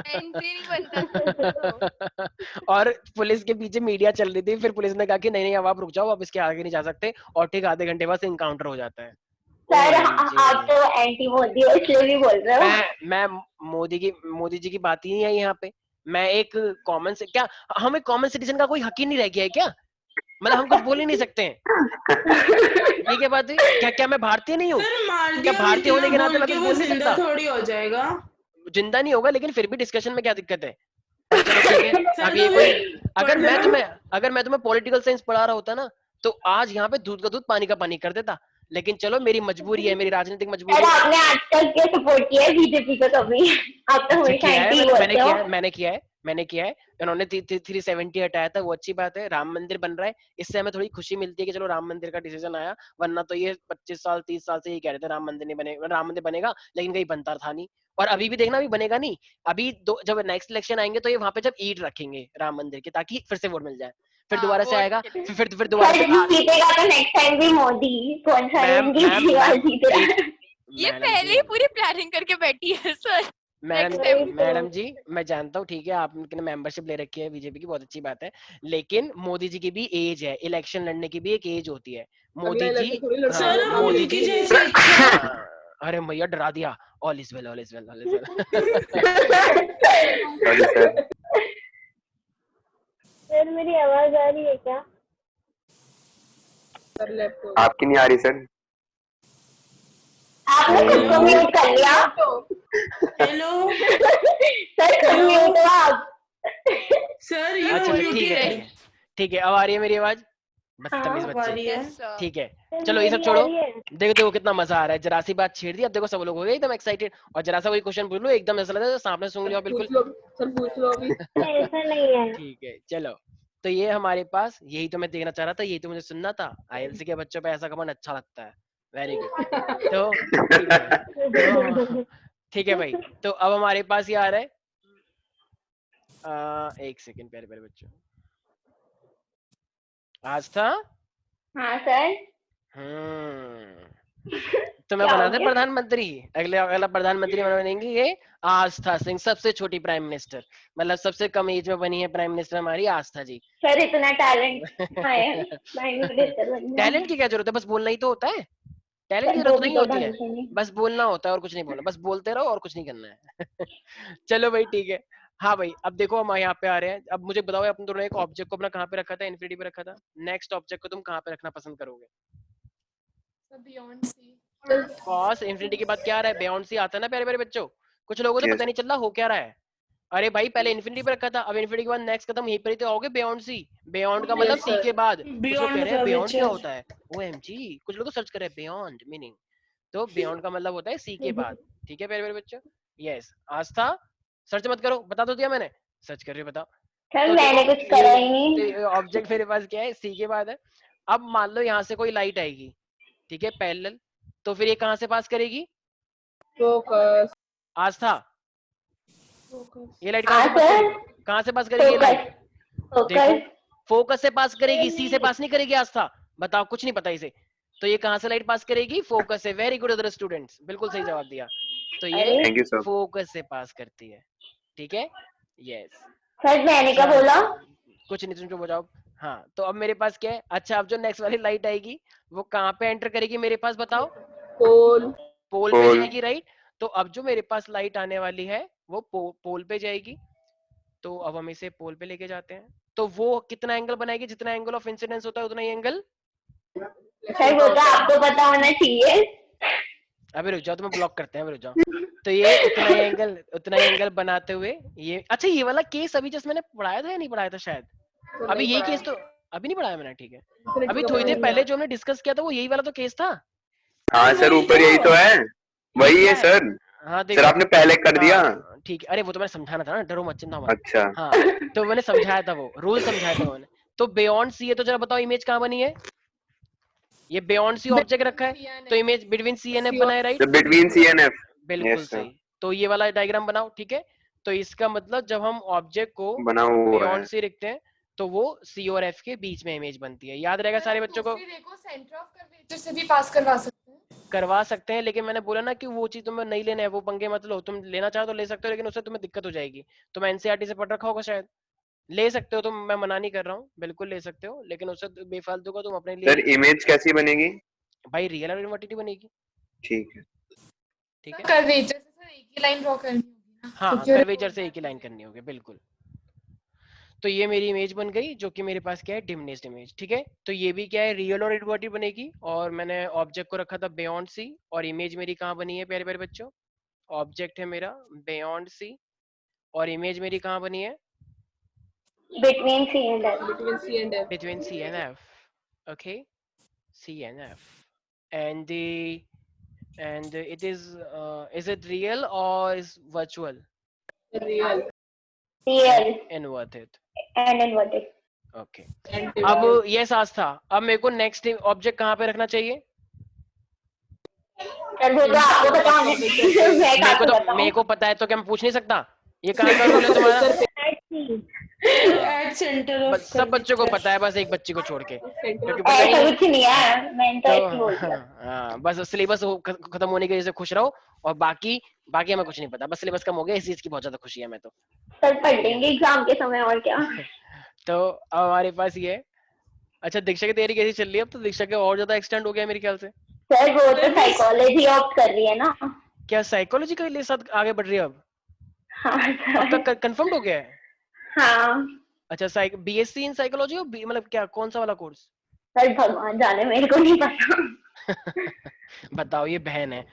एंट्री नहीं बनता सर तो। और पुलिस के पीछे मीडिया चल रही थी, फिर पुलिस ने कहा कि नहीं नहीं अब आप रुक जाओ, आप इसके आगे नहीं जा सकते, और ठीक आधे घंटे बाद इनकाउंटर हो जाता है। Sir OMG. आप तो एंटी मोदी हो इसलिए भी बोल रहे हो। मैं मोदी जी की बात ही नहीं है यहाँ पे। मैं एक कॉमन से क्या, हम एक कॉमन सिटीजन का कोई हक ही नहीं रह गया है क्या? मतलब हम कुछ बोल ही नहीं सकते हैं? ये क्या बात हुई? क्या क्या मैं भारतीय नहीं हूँ? सर मार क्या दिया भारतीय इतना होने के नाते बोल मैं के कुछ वो बोल नहीं जिंदा सकता? थोड़ी हो जाएगा। जिंदा नहीं होगा, लेकिन फिर भी डिस्कशन में क्या दिक्कत है? पर चलो ठीक है। सर अभी तो ये कोई, फिर अगर मैं पढ़ना। तुम्हें अगर मैं तुम्हें पॉलिटिकल साइंस पढ़ा रहा होता ना, तो आज यहाँ पे दूध का दूध पानी का पानी कर देता। लेकिन चलो मेरी मजबूरी है, मेरी राजनीतिक मजबूरी सर है। आपने आज तक के सपोर्ट किया है बीजेपी को कभी? आप तो अच्छा हमेशा किया है, एंटी मैंने मैंने बोलते हो। किया है, मैंने किया है। उन्होंने 370 हटाया था, वो अच्छी बात है। राम मंदिर बन रहा है, इससे हमें थोड़ी खुशी मिलती है कि चलो राम मंदिर का डिसीजन आया। वरना तो ये 25 साल 30 साल से ये कह रहे थे राम मंदिर नहीं बनेगा, राम मंदिर बनेगा, लेकिन कहीं बनता था नहीं। और अभी भी देखना, अभी बनेगा नहीं। अभी जब नेक्स्ट इलेक्शन आएंगे तो ये वहां पे जब ईंट रखेंगे राम मंदिर की, ताकि फिर से वोट मिल जाए, फिर हाँ, दोबारा से वोट आएगा, के लिए। फिर दोबारा सर से जीतेगा तो नेक्स्ट टाइम भी मोदी, कौन सा ma'am Arvind ma'am Kejriwal ma'am जीत रहा एक, है? ये मैडम पहले जी, ही पूरी प्लानिंग करके बैठी है sir. Madam next time madam ji मैं जानता हूँ, ठीक है आपने मेंबरशिप ले रखी है बीजेपी की, बहुत अच्छी बात है। लेकिन मोदी जी की भी एज है, इलेक्शन लड़ने की भी एक एज होती है। मोदी जी, हाँ सर अब मोदी उनकी जी, जैसी इच्छा। हाँ, अरे भैया डरा दिया। All is well, all is well, all is well. Sorry sir. Sir मेरी आवाज आ रही है क्या? आपकी नहीं आ रही सर। आपने खुद को हेलो म्यूट कर लिया। हेलो सर खुद म्यूट हो आप। सर यू अच्छा अच्छा, ठीक है ठीक म्यूटेड। है ठीक है, अब आ रही है मेरी आवाज? बदतमीज हाँ, बच्चे। बारी है। Yes, sir. ठीक है, चलो ये सब छोड़ो। देखो देखो कितना मजा आ रहा है, जरा सी बात छेड़ दी, अब देखो सब लोग हो गए एकदम एक्साइटेड, और जरा सा कोई क्वेश्चन पूछ लो एकदम ऐसा लगता है सामने सुन लिया बिल्कुल। पूछ लो सर, पूछ लो अभी। ऐसा नहीं है। ठीक है चलो, तो ये हमारे पास, यही तो मैं देखना चाह रहा था, यही तो मुझे सुनना था, आईएलसी के बच्चों पे ऐसा कमेंट अच्छा लगता है, वेरी गुड। तो ठीक है, तो ठीक है भाई, तो अब हमारे पास ये आ रहा है, एक सेकंड प्यारे प्यारे बच्चों, आज था। हाँ सर। तो मैं क्या बना हो दे गया? प्रधानमंत्री, अगला प्रधानमंत्री बनेंगे ये आस्था सिंह, सबसे छोटी प्राइम मिनिस्टर, मतलब सबसे कम एज में बनी है प्राइम मिनिस्टर हमारी आस्था जी। सर इतना टैलेंट है, प्राइम मिनिस्टर बन गया। टैलेंट की क्या जरूरत है, बस बोलना ही तो होता है, टैलेंट की सर वो जरूरत भी नहीं तो होती है, ढंग से नहीं। बस बोलना होता है और कुछ नहीं बोलना, बस बोलते रहो और कुछ नहीं करना है। चलो भाई ठीक है। हाँ भाई अब देखो हम यहाँ पे आ रहे हैं, अब मुझे बताओ अपन दोनों एक ऑब्जेक्ट को अपना कहाँ पे रखा था, इन्फिनिटी पे रखा था, नेक्स्ट ऑब्जेक्ट को तुम कहाँ पे रखना पसंद करोगे? Beyond sea. कॉस इन्फिनिटी के बाद क्या आ रहा है, बियॉन्ड सी आता है ना प्यारे प्यारे बच्चों, कुछ लोगों को तो Yes. पता नहीं चल रहा हो क्या रहा है। अरे भाई पहले इन्फिनिटी पे रखा था, अब इन्फिनिटी के बाद नेक्स्ट कदम यहीं पर ही तो आओगे, बियॉन्ड सी। बियॉन्ड का मतलब Yes, सी sir. के बाद, कुछ लोग कह बियॉन्ड रहे हैं का बियॉन्ड क्या विचार। होता है, ओएमजी कुछ लोग तो सर्च कर रहे हैं बियॉन्ड मीनिंग, तो बियॉन्ड का मतलब होता है सी के बाद। ठीक है प्यारे प्यारे बच्चों, यस आस्था सर्च मत करो, बता तो दिया मैंने, सर्च कर रहे हो बताओ। सर तो मैंने देखो कुछ करा ही नहीं। ये ऑब्जेक्ट मेरे पास क्या है, सी के बाद है। अब मान लो यहाँ से कोई लाइट आएगी, ठीक है पैरेलल, तो फिर ये कहाँ से पास करेगी, फोकस। आस्था ये लाइट हाँ कहाँ से पास सर। करेगी, कहाँ से पास करेगी ये लाइट, फोकस देखो फोकस। फोकस से पास करेगी, सी से पास नहीं करेगी आस्था, बताओ कुछ नहीं पता इसे, तो ये कहाँ से लाइट पास करेगी, फोकस से, वेरी गुड अदर स्टूडेंट्स, बिल्कुल सही जवाब दिया, तो ये अरे Thank you, sir. फोकस से पास करती है। ठीक है यस, सर मैंने क्या अच्छा बोला? कुछ नहीं तुम चुप हो जाओ। हाँ तो अब मेरे पास क्या है, अच्छा अब जो नेक्स्ट वाली लाइट आएगी वो कहाँ पे एंटर करेगी मेरे पास बताओ, पोल। पोल पे Pole. जाएगी राइट, तो अब जो मेरे पास लाइट आने वाली है वो पोल पे जाएगी, तो अब हम इसे पोल पे लेके जाते हैं, तो वो कितना एंगल बनाएगी, जितना एंगल ऑफ इंसिडेंस होता है उतना ही एंगल। सर वो तो आपको पता होना चाहिए। अबे रुक जाओ, तुम्हें ब्लॉक करते हैं, अबे रुक जाओ, तो ये उतना ही एंगल बनाते हुए ये, अच्छा ये वाला केस अभी जस्ट मैंने पढ़ाया था या नहीं पढ़ाया था शायद, अभी यही केस तो अभी नहीं पढ़ाया मैंने, ठीक है अभी थोड़ी देर पहले जो हमने डिस्कस किया था वो यही वाला तो केस था। हाँ सर, ऊपर यही तो है, वही है सर। हाँ सर देखो आपने पहले कर दिया। हाँ ठीक है, अरे वो तो मैंने समझाना था ना, डरो मत चिंता मत। अच्छा। हाँ तो मैंने समझाया था, वो रूल समझाया था मैंने। तो बियॉन्ड सी है, तो जरा बताओ इमेज कहाँ बनी है, ये बियॉन्ड सी ऑब्जेक्ट रखा है, तो image between C and F बना है right, The between C and F. बिल्कुल Yes, sir. सही, तो ये वाला डायग्राम बनाओ। ठीक है, तो इसका मतलब जब हम ऑब्जेक्ट को बना हुआ बियॉन्ड है। सी रखते हैं तो वो सी और एफ के बीच में इमेज बनती है, याद रहेगा सारे बच्चों को। सेंटर ऑफ कर्वेचर से भी पास करवा सकते हैं। करवा सकते हैं, लेकिन मैंने बोला ना कि वो चीज तुम्हें नहीं लेना है, वो पंगे मत लो, तुम लेना चाहो तो ले सकते हो, लेकिन उससे तुम्हें दिक्कत हो जाएगी। तुम एनसीईआरटी से पढ़ रखा होगा शायद, ले सकते हो तुम, मैं मना नहीं कर रहा हूँ, बिल्कुल ले सकते हो, लेकिन उससे बेफालतू का तुम अपने सर लिए इमेज कैसी बनेगी? भाई रियल और इन्वर्टिटी बनेगी। ठीक है। ठीक है कर्वेचर से सर एक ही लाइन ड्रॉ करनी होगी ना, हाँ क्योंकि कर्वेचर से एक ही लाइन करनी होगी बिल्कुल। तो ये मेरी इमेज बन गई, जो कि मेरे पास क्या है, डिमनेस्ड इमेज। ठीक है, तो ये भी क्या है, रियल और इन्वर्टेड बनेगी, और मैंने ऑब्जेक्ट को रखा था बियॉन्ड सी, और इमेज मेरी कहाँ बनी है प्यारे प्यारे बच्चों, ऑब्जेक्ट है मेरा बियॉन्ड सी, और इमेज मेरी कहाँ बनी है, between C and F. Between C and F. between C and F. Okay, C and F, and is it real or is virtual? Real. Real Inverted. And inverted. Okay. And अब ये साथ था, अब मेरे को नेक्स्ट ऑब्जेक्ट कहाँ पे रखना चाहिए, सर वो तो आपको पता होना चाहिए। मैं मेरे को आपको तो बताऊं? मेरे को पता है, तो क्या मैं पूछ नहीं सकता, ये कहाँ का रूल है तुम्हारा, एट सेंटर ऑफ बस सब बच्चों को पता है, बस एक बच्ची को छोड़ के, center क्योंकि of पता ही ऐसा नहीं। कुछ नहीं है, मैंने तो ऐसे बोल दिया। हाँ बस सिलेबस खत्म होने की वजह से खुश रहो, और बाकी बाकी हमें कुछ नहीं पता, बस सिलेबस कम हो गया, इस चीज की बहुत ज्यादा खुशी है हमें तो। सर पढ़ लेंगे एग्जाम के समय, और क्या। तो अब हमारे पास ये है, अच्छा दीक्षा की तैयारी कैसी चल रही है, अब तो दीक्षा के और ज्यादा एक्सटेंड हो गया मेरे ख्याल से। सर वो तो साइकोलॉजी ऑप्ट कर रही है ना। क्या साइकोलॉजी के लिए साथ आगे बढ़ रही है अब हाँ अब सर। तक कंफर्म हो गया है? हाँ अच्छा बीएससी इन साइकोलॉजी, मतलब क्या कौन सा वाला कोर्स? सर भगवान जाने, मेरे को नहीं पता। बताओ, ये बहन है।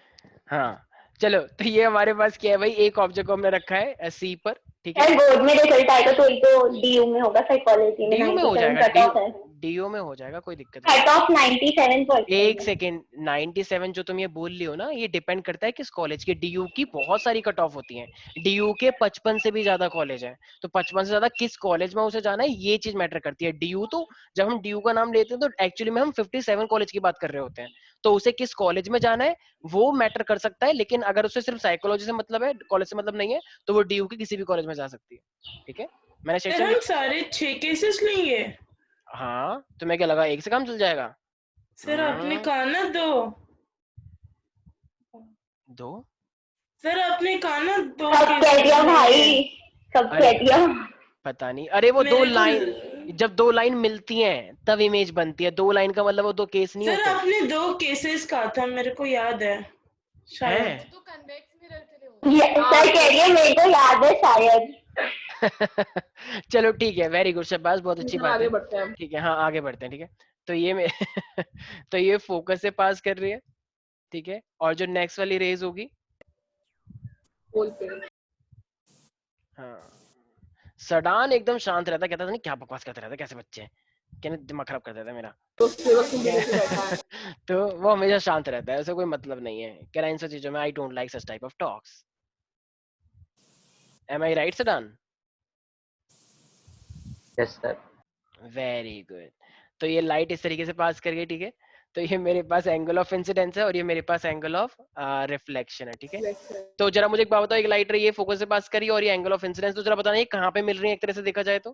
हाँ चलो, तो ये हमारे पास क्या है भाई, एक ऑब्जेक्ट को हमने रखा है सी पर। ठीक है, सर बोर्ड में रिजल्ट आएगा तो ही तो डीयू में होगा, साइकोलॉजी में डीयू में हो 97 जाएगा, कट ऑफ है। डीओ में हो जाएगा, कोई दिक्कत नहीं। Cut off 97%। एक सेकेंड, 97 जो तुम ये बोल रही हो ना, ये डिपेंड करता है किस कॉलेज के। डीयू की बहुत सारी कट ऑफ होती हैं, डीयू के 55 से भी ज्यादा कॉलेज है, तो 55 से ज्यादा किस कॉलेज में उसे जाना है ये चीज मैटर करती है। डीयू तो जब हम डीयू का नाम लेते हैं तो एक्चुअली में हम 57 कॉलेज की बात कर रहे होते हैं, तो उसे किस कॉलेज में जाना है वो मैटर कर सकता है। लेकिन अगर उसे सिर्फ साइकोलॉजी से मतलब है, कॉलेज से मतलब नहीं है, तो वो डीयू के किसी भी कॉलेज में जा सकती है। ठीक है, मैंने सर सेक्शन हम सारे 6 केसेस लेंगे? हाँ, तुम्हें क्या लगा एक से काम चल जाएगा? सर आपने कहा ना 2। दो सर आपने कहा ना 2 सब कह दिया भाई, सब अरे कह दिया। पता नहीं, अरे वो दो मेरे को लाइन, जब दो लाइन मिलती हैं तब इमेज बनती है, दो लाइन का मतलब वो दो केस नहीं सर होते आपने 2 केसेस कहा था, मेरे को याद है शायद। हैं। तो कन्वेक्स मिरर के लिए होता है। सर कह रही है मेरे को याद है शायद। चलो ठीक है, वेरी गुड शबाश, बहुत अच्छी बात आगे है। बढ़ते हैं। ठीक है, हाँ आगे बढ़ते हैं। ठीक है, तो ये मैं तो ये फोकस से पास कर रही है, ठीक है, और जो नेक्स्ट वाली रेज होगी, पोल पे हाँ, सडान एकदम शांत रहता, कहता था नहीं क्या बकवास करते रहते, कैसे बच्चे हैं, कहने दिमाग खराब कर देता है मेरा। तो सेवक तुम लेके बैठा है। तो वो हमेशा शांत रहता है, उसे कोई मतलब नहीं है, कह रहा है इन सब चीजों में, I don't like such type of talks. Am I right Sadan? Yes sir. Very good. तो ये लाइट इस तरीके से पास कर गई, ठीक है, तो ये मेरे पास एंगल ऑफ इंसिडेंस है और ये मेरे पास एंगल ऑफ रिफ्लेक्शन है। ठीक है, तो जरा मुझे एक बात बताओ, एक लाइट रही है फोकस से पास करी और ये एंगल ऑफ इंसिडेंस, तो जरा बताना ये कहाँ पे मिल रही है एक तरह से देखा जाए तो?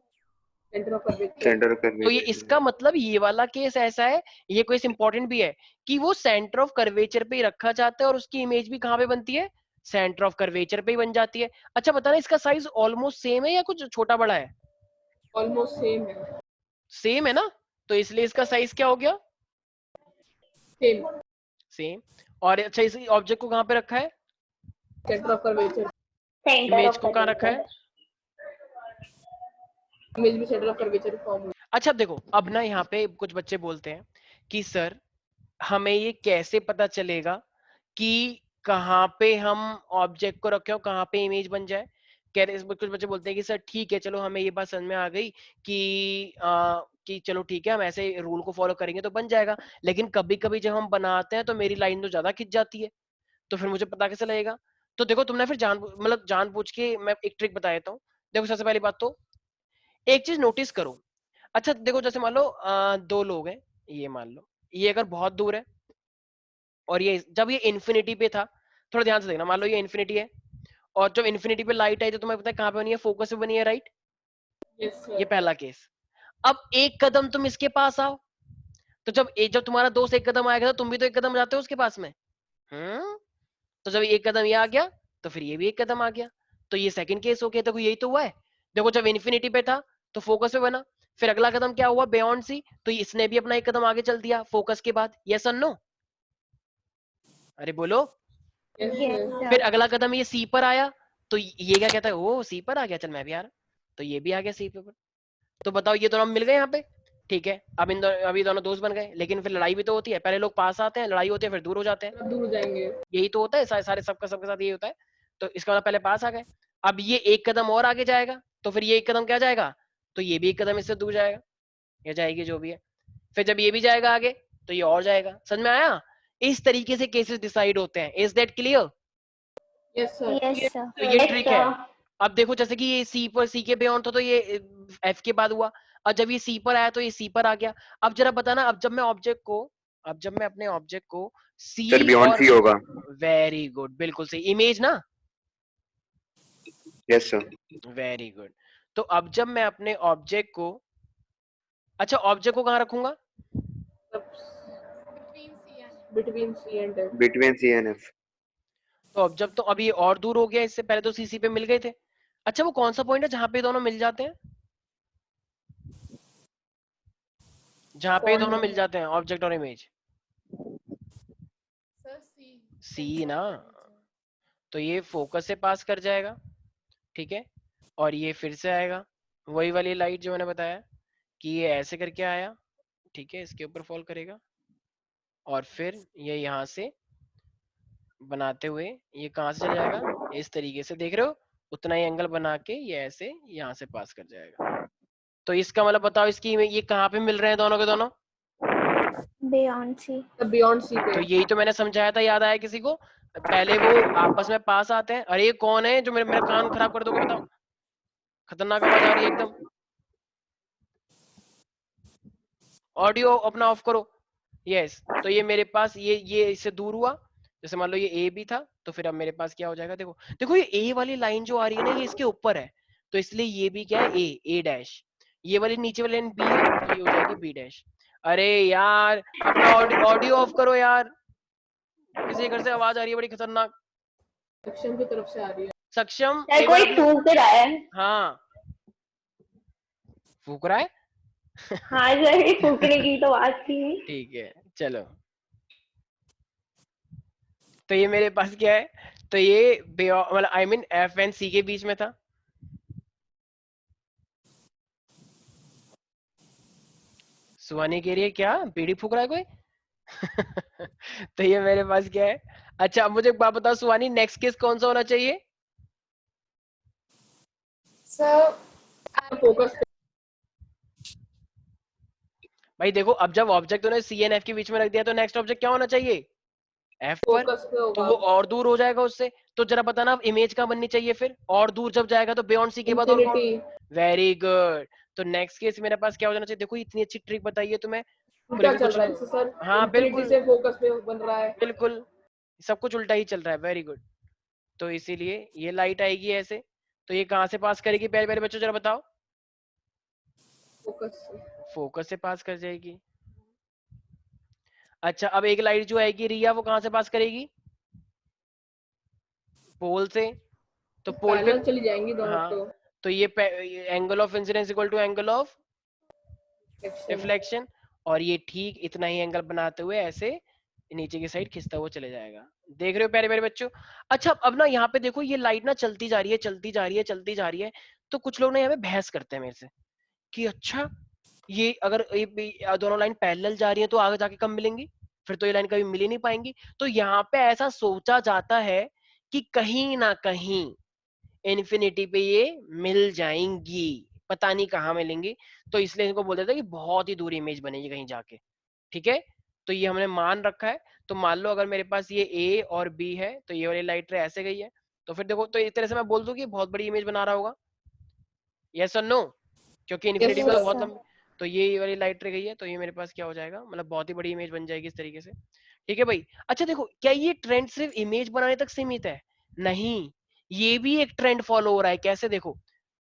Centre of curvature. सेंटर तो ये इसका मतलब ये वाला केस ऐसा है, ये कोई इंपॉर्टेंट भी है कि वो सेंटर ऑफ कर्वेचर पे ही रखा जाता है और उसकी इमेज भी कहाँ पे बनती है, सेंटर ऑफ कर्वेचर पे ही बन जाती है। अच्छा बताना इसका साइज ऑलमोस्ट सेम है या कुछ छोटा बड़ा है? ऑलमोस्ट सेम है। सेम है ना, तो इसलिए इसका साइज क्या हो गया, सेम। सेम। और अच्छा इस ऑब्जेक्ट को कहाँ पे रखा है, centre of curvature. Centre image of को कहाँ रखा है? इमेज भी सेंटर ऑफ कर्वेचर फॉर्म हुई। अच्छा अब देखो, अब ना यहाँ पे कुछ बच्चे बोलते हैं कि सर हमें ये कैसे पता चलेगा कि कहाँ पे हम ऑब्जेक्ट को रखें और कहाँ पे इमेज बन जाए। कह रहे कुछ बच्चे बोलते हैं कि सर ठीक है चलो हमें ये बात समझ में आ गई कि चलो ठीक है हम ऐसे रूल को फॉलो करेंगे तो बन जाएगा, लेकिन कभी कभी जब हम बनाते हैं तो मेरी लाइन तो ज्यादा खिंच जाती है, तो फिर मुझे पता कैसे लगेगा? तो देखो तुमने फिर जानबूझ के मैं एक ट्रिक बता देता हूँ। देखो सबसे पहली बात तो एक चीज नोटिस करो। अच्छा देखो जैसे मान लो दो लोग हैं, ये मान लो ये अगर बहुत दूर है और ये जब ये इन्फिनिटी पे था, थोड़ा ध्यान से देखना, मान लो ये इन्फिनिटी है और जब इन्फिनिटी पे लाइट आई तो तुम्हें पता है कहाँ पे बनी है, फोकस पे बनी है, राइट? यस ये सर। पहला केस। अब एक कदम तुम इसके पास आओ, तो जब तुम्हारा दोस्त एक कदम आएगा तो तुम भी तो एक कदम जाते हो उसके पास में। तो जब एक कदम ये आ गया तो फिर ये भी एक कदम आ गया, तो ये सेकंड केस हो गया। देखो यही तो हुआ है, देखो जब इन्फिनिटी पे था तो फोकस पे बना, फिर अगला कदम क्या हुआ, बियॉन्ड सी, तो इसने भी अपना एक कदम आगे चल दिया फोकस के बाद। यस और नो? अरे बोलो। Yes sir. फिर अगला कदम ये सी पर आया, तो ये क्या कहता है, ओ सी पर आ गया, चल मैं भी आ रहा, तो ये भी आ गया सी पे पर। तो बताओ ये दोनों मिल गए यहाँ पे, ठीक है। अब अभी दोनों दोस्त बन गए, लेकिन फिर लड़ाई भी तो होती है, पहले लोग पास आते हैं, लड़ाई होती है, फिर दूर हो जाते हैं, अब दूर जाएंगे। यही तो होता है सारे सबके साथ यही होता है। तो इसका मतलब पहले पास आ गए, अब ये एक कदम और आगे जाएगा, तो फिर ये एक कदम क्या जाएगा, तो ये भी एक कदम इससे दूर जाएगा या जाएगी जो भी है। फिर जब ये भी जाएगा आगे तो ये और जाएगा। समझ में आया? इस तरीके से केसेस डिसाइड होते हैं। Is that clear? Yes sir. Yes तो ये ट्रिक है। अब देखो जैसे कि ये सी के बियॉन्ड था तो ये एफ के बाद हुआ, और जब ये सी पर आया तो ये सी पर आ गया। अब जरा बताना, अब जब मैं अपने ऑब्जेक्ट को सी सर बियॉन्ड और सी होगा। वेरी गुड, बिल्कुल सही, इमेज ना? Yes sir. Very good. तो अब जब मैं अपने ऑब्जेक्ट को, अच्छा ऑब्जेक्ट को कहाँ रखूंगा, between C and F. Between C and F. तो अब जब तो अभी ये और दूर हो गया, इससे पहले तो सीसी पे मिल गए थे। अच्छा वो कौन सा पॉइंट है जहां पे दोनों मिल जाते हैं, जहां पे दोनों मिल जाते हैं ऑब्जेक्ट और इमेज? सर सी। सी ना, तो ये फोकस से पास कर जाएगा, ठीक है, और ये फिर से आएगा, वही वाली लाइट जो मैंने बताया कि ये ऐसे करके आया, ठीक है, इसके ऊपर फॉल करेगा और फिर ये यहाँ से बनाते हुए ये कहाँ से चल जाएगा, इस तरीके से, देख रहे हो, उतना ही एंगल बना के ये ऐसे यहाँ से पास कर जाएगा। तो इसका मतलब बताओ इसकी ये कहाँ पे मिल रहे हैं दोनों के दोनों? बियॉन्ड सी। बियॉन्ड सी तो पे। यही तो मैंने समझाया था, याद आया किसी को? पहले वो आपस में पास आते हैं। अरे ये कौन है जो मेरा कान खराब कर दोगे? बताओ, खतरनाक आवाज आ रही है एकदम। ऑडियो अपना ऑफ करो। यस, तो ये मेरे पास ये इससे दूर हुआ। जैसे मान लो ये ए भी था, तो फिर अब मेरे पास क्या हो जाएगा? देखो देखो, ये ए वाली लाइन जो आ रही है ना, ये इसके ऊपर है, तो इसलिए ये भी क्या है? ए डैश। ये वाली नीचे वाली लाइन बी है, तो ये हो जाएगी बी डैश। अरे यार, अपना ऑडियो ऑफ करो यार, किसी घर से आवाज आ रही है बड़ी खतरनाक। सेक्शन की तरफ से आ रही है। सक्षम, यार एक बार कोई अपने, फूक रहा है। हाँ फूक रहा है। हाँ सर, ये फूकने की तो बात थी। ठीक है चलो। तो ये मेरे पास क्या है? तो ये मतलब आई मीन एफ एंड सी के बीच में था। सुहानी कह रही है क्या बीड़ी फूक रहा है कोई? तो ये मेरे पास क्या है? अच्छा अब मुझे एक बात बताओ सुहानी, नेक्स्ट केस कौन सा होना चाहिए? सर फोकस भाई देखो, अब जब ऑब्जेक्ट उन्होंने सी एंड एफ के बीच में रख दिया, तो नेक्स्ट ऑब्जेक्ट क्या होना चाहिए? एफ पर। फोकस पे तो होगा। वो और दूर हो जाएगा उससे। तो जरा बताना अब इमेज कहाँ बननी चाहिए फिर? और दूर जब जाएगा तो बियॉन्ड सी के बाद और कौन? इंफिनिटी। Very good. तो नेक्स्ट केस मेरे पास क्या हो जाना चाहिए? देखो इतनी अच्छी ट्रिक बताइए तुम्हें, पूरे उल्टा भी चल कुछ रहा है लोग। जैसे सर। हाँ इंफिनिटी बिल्कुल से फोकस पे बन रहा है। बिल्कुल, सब कुछ उल्टा ही चल रहा है। Very good. तो इसीलिए ये लाइट आएगी ऐसे। तो ये कहाँ से पास करेगी पहले पहले बच्चों जरा बताओ? फोकस से। फोकस से पास कर जाएगी। अच्छा अब एक लाइट जो आएगी रिया, वो कहाँ से पास करेगी? पोल से। तो पोल पे, पैरेलल चली जाएंगी दोनों हाँ, तो। तो ये angle of incidence equal to angle of section. Reflection. और ये ठीक इतना ही एंगल बनाते हुए ऐसे नीचे की साइड खिंचता हुआ चले जाएगा। देख रहे हो प्यारे प्यारे बच्चों? अच्छा अब ना यहाँ पे देखो, ये लाइट ना चलती जा रही है चलती जा रही है चलती जा रही है। तो कुछ लोग ना यहाँ पे बहस करते हैं मेरे से कि अच्छा ये अगर ये दोनों लाइन पैरेलल जा रही है तो आगे जाके कब मिलेंगी? फिर तो ये लाइन कभी मिल ही नहीं पाएंगी। तो यहाँ पे ऐसा सोचा जाता है कि कहीं ना कहीं इन्फिनिटी पे ये मिल जाएंगी, पता नहीं कहाँ मिलेंगी। तो इसलिए इनको बोल देते हैं कि बहुत ही दूर इमेज बनेगी कहीं जाके। ठीक है, तो ये हमने मान रखा है। तो मान लो अगर मेरे पास ये ए और बी है, तो ये वाली लाइट रे ऐसे गई है। तो फिर देखो, तो इस तरह से मैं बोल दूं कि बहुत बड़ी इमेज बना रहा होगा। यस और नो? क्योंकि इन्फिनिटी पे तो Yes, बहुत sir. लंबी। तो ये वाली लाइट रह गई है, तो ये मेरे पास क्या हो जाएगा? मतलब बहुत ही बड़ी इमेज बन जाएगी इस तरीके से। ठीक है भाई। अच्छा देखो, क्या ये ट्रेंड सिर्फ इमेज बनाने तक सीमित है? नहीं, ये भी एक ट्रेंड फॉलो हो रहा है। कैसे? देखो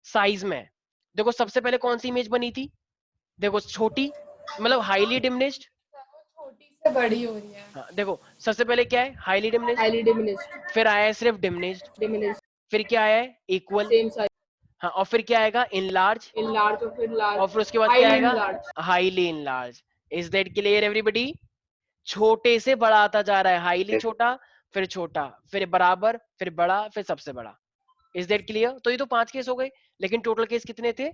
साइज में। देखो सबसे पहले कौन सी इमेज बनी थी? देखो छोटी, मतलब हाईली डिमिनिश्ड। वो छोटी से बड़ी हो रही है। हाँ देखो, सबसे पहले क्या है? Highly diminished. Highly diminished. फिर आया है सिर्फ डिमिनिश्ड। डिमिनिश्ड। फिर क्या आया है? इक्वल। Same size. हाँ, और फिर क्या आएगा? इनलार्ज। इन लार्ज और फिर और लार्ज। फिर उसके बाद क्या हाईली आएगा? In large. Highly enlarge. Is that clear everybody? छोटे से बड़ा आता जा रहा है, हाईली छोटा, फिर बराबर, फिर बड़ा, फिर सबसे बड़ा। Is that clear? तो ये तो 5 केस हो गए, लेकिन टोटल केस कितने थे?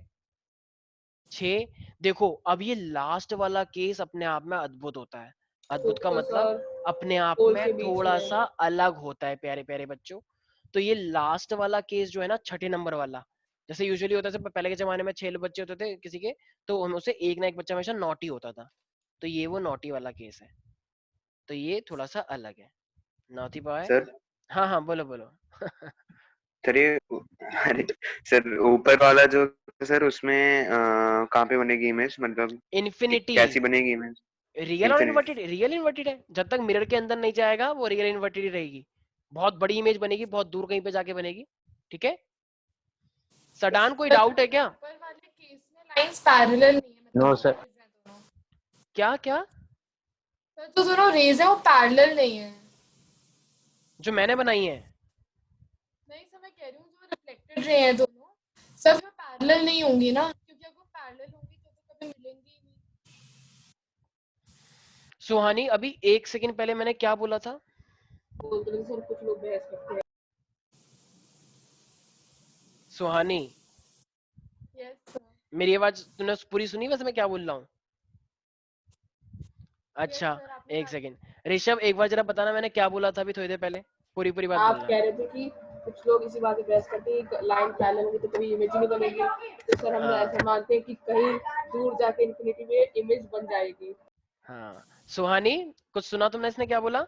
6। देखो अब ये लास्ट वाला केस अपने आप में अद्भुत होता है। अद्भुत का फोकस मतलब और अपने आप पोल में के बीच थोड़ा में। सा अलग होता है प्यारे प्यारे बच्चों। तो ये लास्ट वाला केस जो है ना, छठे नंबर वाला, जैसे यूजुअली होता था पहले के जमाने में 6 बच्चे होते थे किसी के, तो उनमें से एक ना एक बच्चा हमेशा नॉटी होता था। तो ये वो नॉटी वाला केस है। तो ये थोड़ा सा अलग है। Naughty boy. सर हाँ हाँ बोलो बोलो। सर ये अरे सर ऊपर वाला जो सर उसमें कहाँ पे बनेगी इमेज, मतलब इन्फिनिटी। कैसी बनेगी इमेज? रियल और इन्फिनिटी। इन्वर्टेड? रियल इन्वर्टेड है, जब तक मिरर के अंदर नहीं जाएगा वो रियल इन्वर्टेड ही रहेगी। बहुत बड़ी इमेज बनेगी, बहुत दूर कहीं पे जाके बनेगी। ठीक है, सडान कोई डाउट है क्या? ऊपर वाले केस में लाइंस पैरेलल नहीं है, मतलब नो जो सर। rays हैं दोनों। क्या क्या? सर जो दोनों रेज है वो पैरेलल नहीं है। जो मैंने बनाई है? नहीं सर, मैं कह रही हूँ जो रिफ्लेक्टेड रे हैं दोनों, सर वो पैरेलल नहीं होंगी ना, क्योंकि अगर वो पैरेलल होंगी तो कभी मिलेंगी ही नहीं। सुहानी अभी 1 सेकंड पहले मैंने क्या बोला था? बोलते हैं सर, कुछ लोग बहस करते हैं। सुहानी, यस सर। मेरी आवाज तूने पूरी सुनी वैसे मैं क्या बोल रहा हूँ? अच्छा, सर, आपने 1 सेकंड। ऋषभ एक बार जरा बताना मैंने क्या बोला था अभी थोड़ी देर पहले, पूरी पूरी बात आप बोलना। कह रहे थे कि कुछ लोग इसी बात पे बहस करते हैं कि लाइन पैरेलल होगी तो कभी इमेज ही नहीं बनेगी, तो सर हम हाँ ऐसा मानते हैं कि कहीं दूर जाके इन्फिनिटी में इमेज बन जाएगी। हाँ। सुहानी, कुछ सुना तुमने इसने क्या बोला?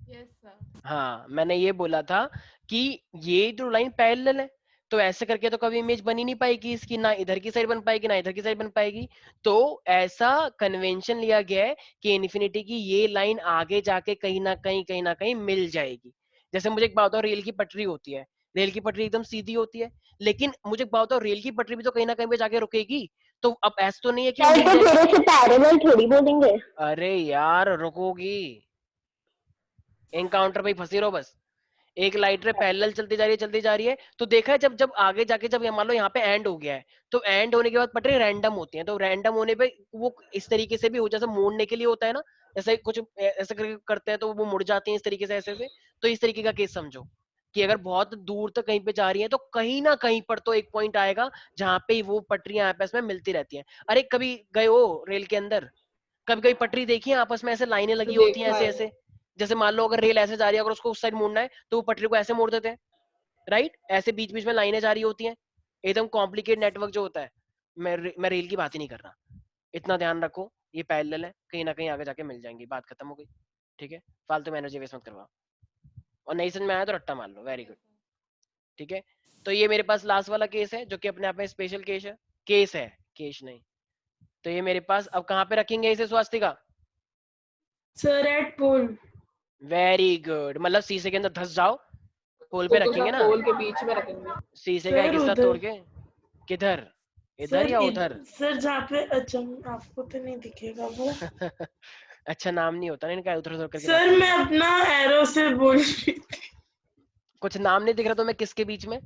Yes sir. हाँ, मैंने ये बोला था कि ये जो लाइन पैरेलल है, तो ऐसे करके तो कभी इमेज बन ही नहीं पाएगी इसकी, ना इधर की साइड बन पाएगी ना इधर की साइड बन पाएगी। तो ऐसा कन्वेंशन लिया गया है कि इन्फिनिटी की ये लाइन आगे जाके कहीं ना कहीं मिल जाएगी। जैसे मुझे एक बात बताओ, रेल की पटरी होती है, रेल की पटरी एकदम सीधी होती है, लेकिन मुझे एक बात बताओ, रेल की पटरी भी तो कहीं ना कहीं पे जाके रुकेगी। तो अब ऐसा तो नहीं है कि वो सर मिल तो जाएगी। फिर उसे पैरेलल थोड़ी बोलेंगे। अरे यार रुकोगी, एनकाउंटर पे ही फंसी रहो बस। एक लाइट रे पैरेलल चलती जा रही है, तो देखा है जब जब आगे जाके जब मान लो यहाँ पे एंड हो गया है, तो एंड होने के बाद पटरी रैंडम होती है, तो रैंडम होने पे वो इस तरीके से भी हो, जैसे मोड़ने के लिए होता है ना, जैसे कुछ ऐसे करके करते हैं तो वो मुड़ जाती है इस तरीके से, ऐसे से। तो इस तरीके का केस समझो कि अगर बहुत दूर तक कहीं पे जा रही है तो कहीं ना कहीं पर तो एक पॉइंट आएगा जहां पे वो पटरियां आपस में मिलती रहती हैं। अरे कभी गए हो रेल के अंदर, कभी कभी पटरी देखी है आपस में ऐसे लाइनें लगी होती हैं देखा ऐसे है। ऐसे, जैसे मान लो अगर रेल ऐसे जा रही है, अगर उसको उस साइड मोड़ना है तो वो पटरी को ऐसे मोड़ देते हैं, राइट? ऐसे बीच बीच में लाइनें जा रही होती हैं, एकदम कॉम्प्लिकेट नेटवर्क जो होता है। मैं रेल की बात ही नहीं कर रहा। इतना ध्यान रखो, ये पैरेलल है, कहीं ना कहीं आगे जाके मिल जाएंगी, बात खत्म हो गई। ठीक है, फालतू में एनर्जी वेस्ट मत करवाओ, और नहीं समझ में आया तो रट्टा मार लो। Very good. ठीक है, तो ये मेरे पास लास्ट वाला केस है जो कि अपने आप में स्पेशल केस है, केस नहीं। तो ये मेरे पास अब कहाँ पे रखेंगे इसे स्वास्तिका? सर एट पोल। वेरी गुड, मतलब शीशे के अंदर धस जाओ, पोल पे तो रखेंगे सब ना, पोल के बीच में रखेंगे। शीशे का एक सर हिस्सा तोड़ उधर। के। किधर, इधर सर या उधर? सर जहाँ पे अच्छा, आपको तो नहीं दिखेगा वो। अच्छा, नाम नहीं होता ना इनका, उधर उधर करके सर रखते मैं हैं। अपना एरो से बोल रही थी। कुछ नाम नहीं दिख रहा तो मैं किसके बीच में?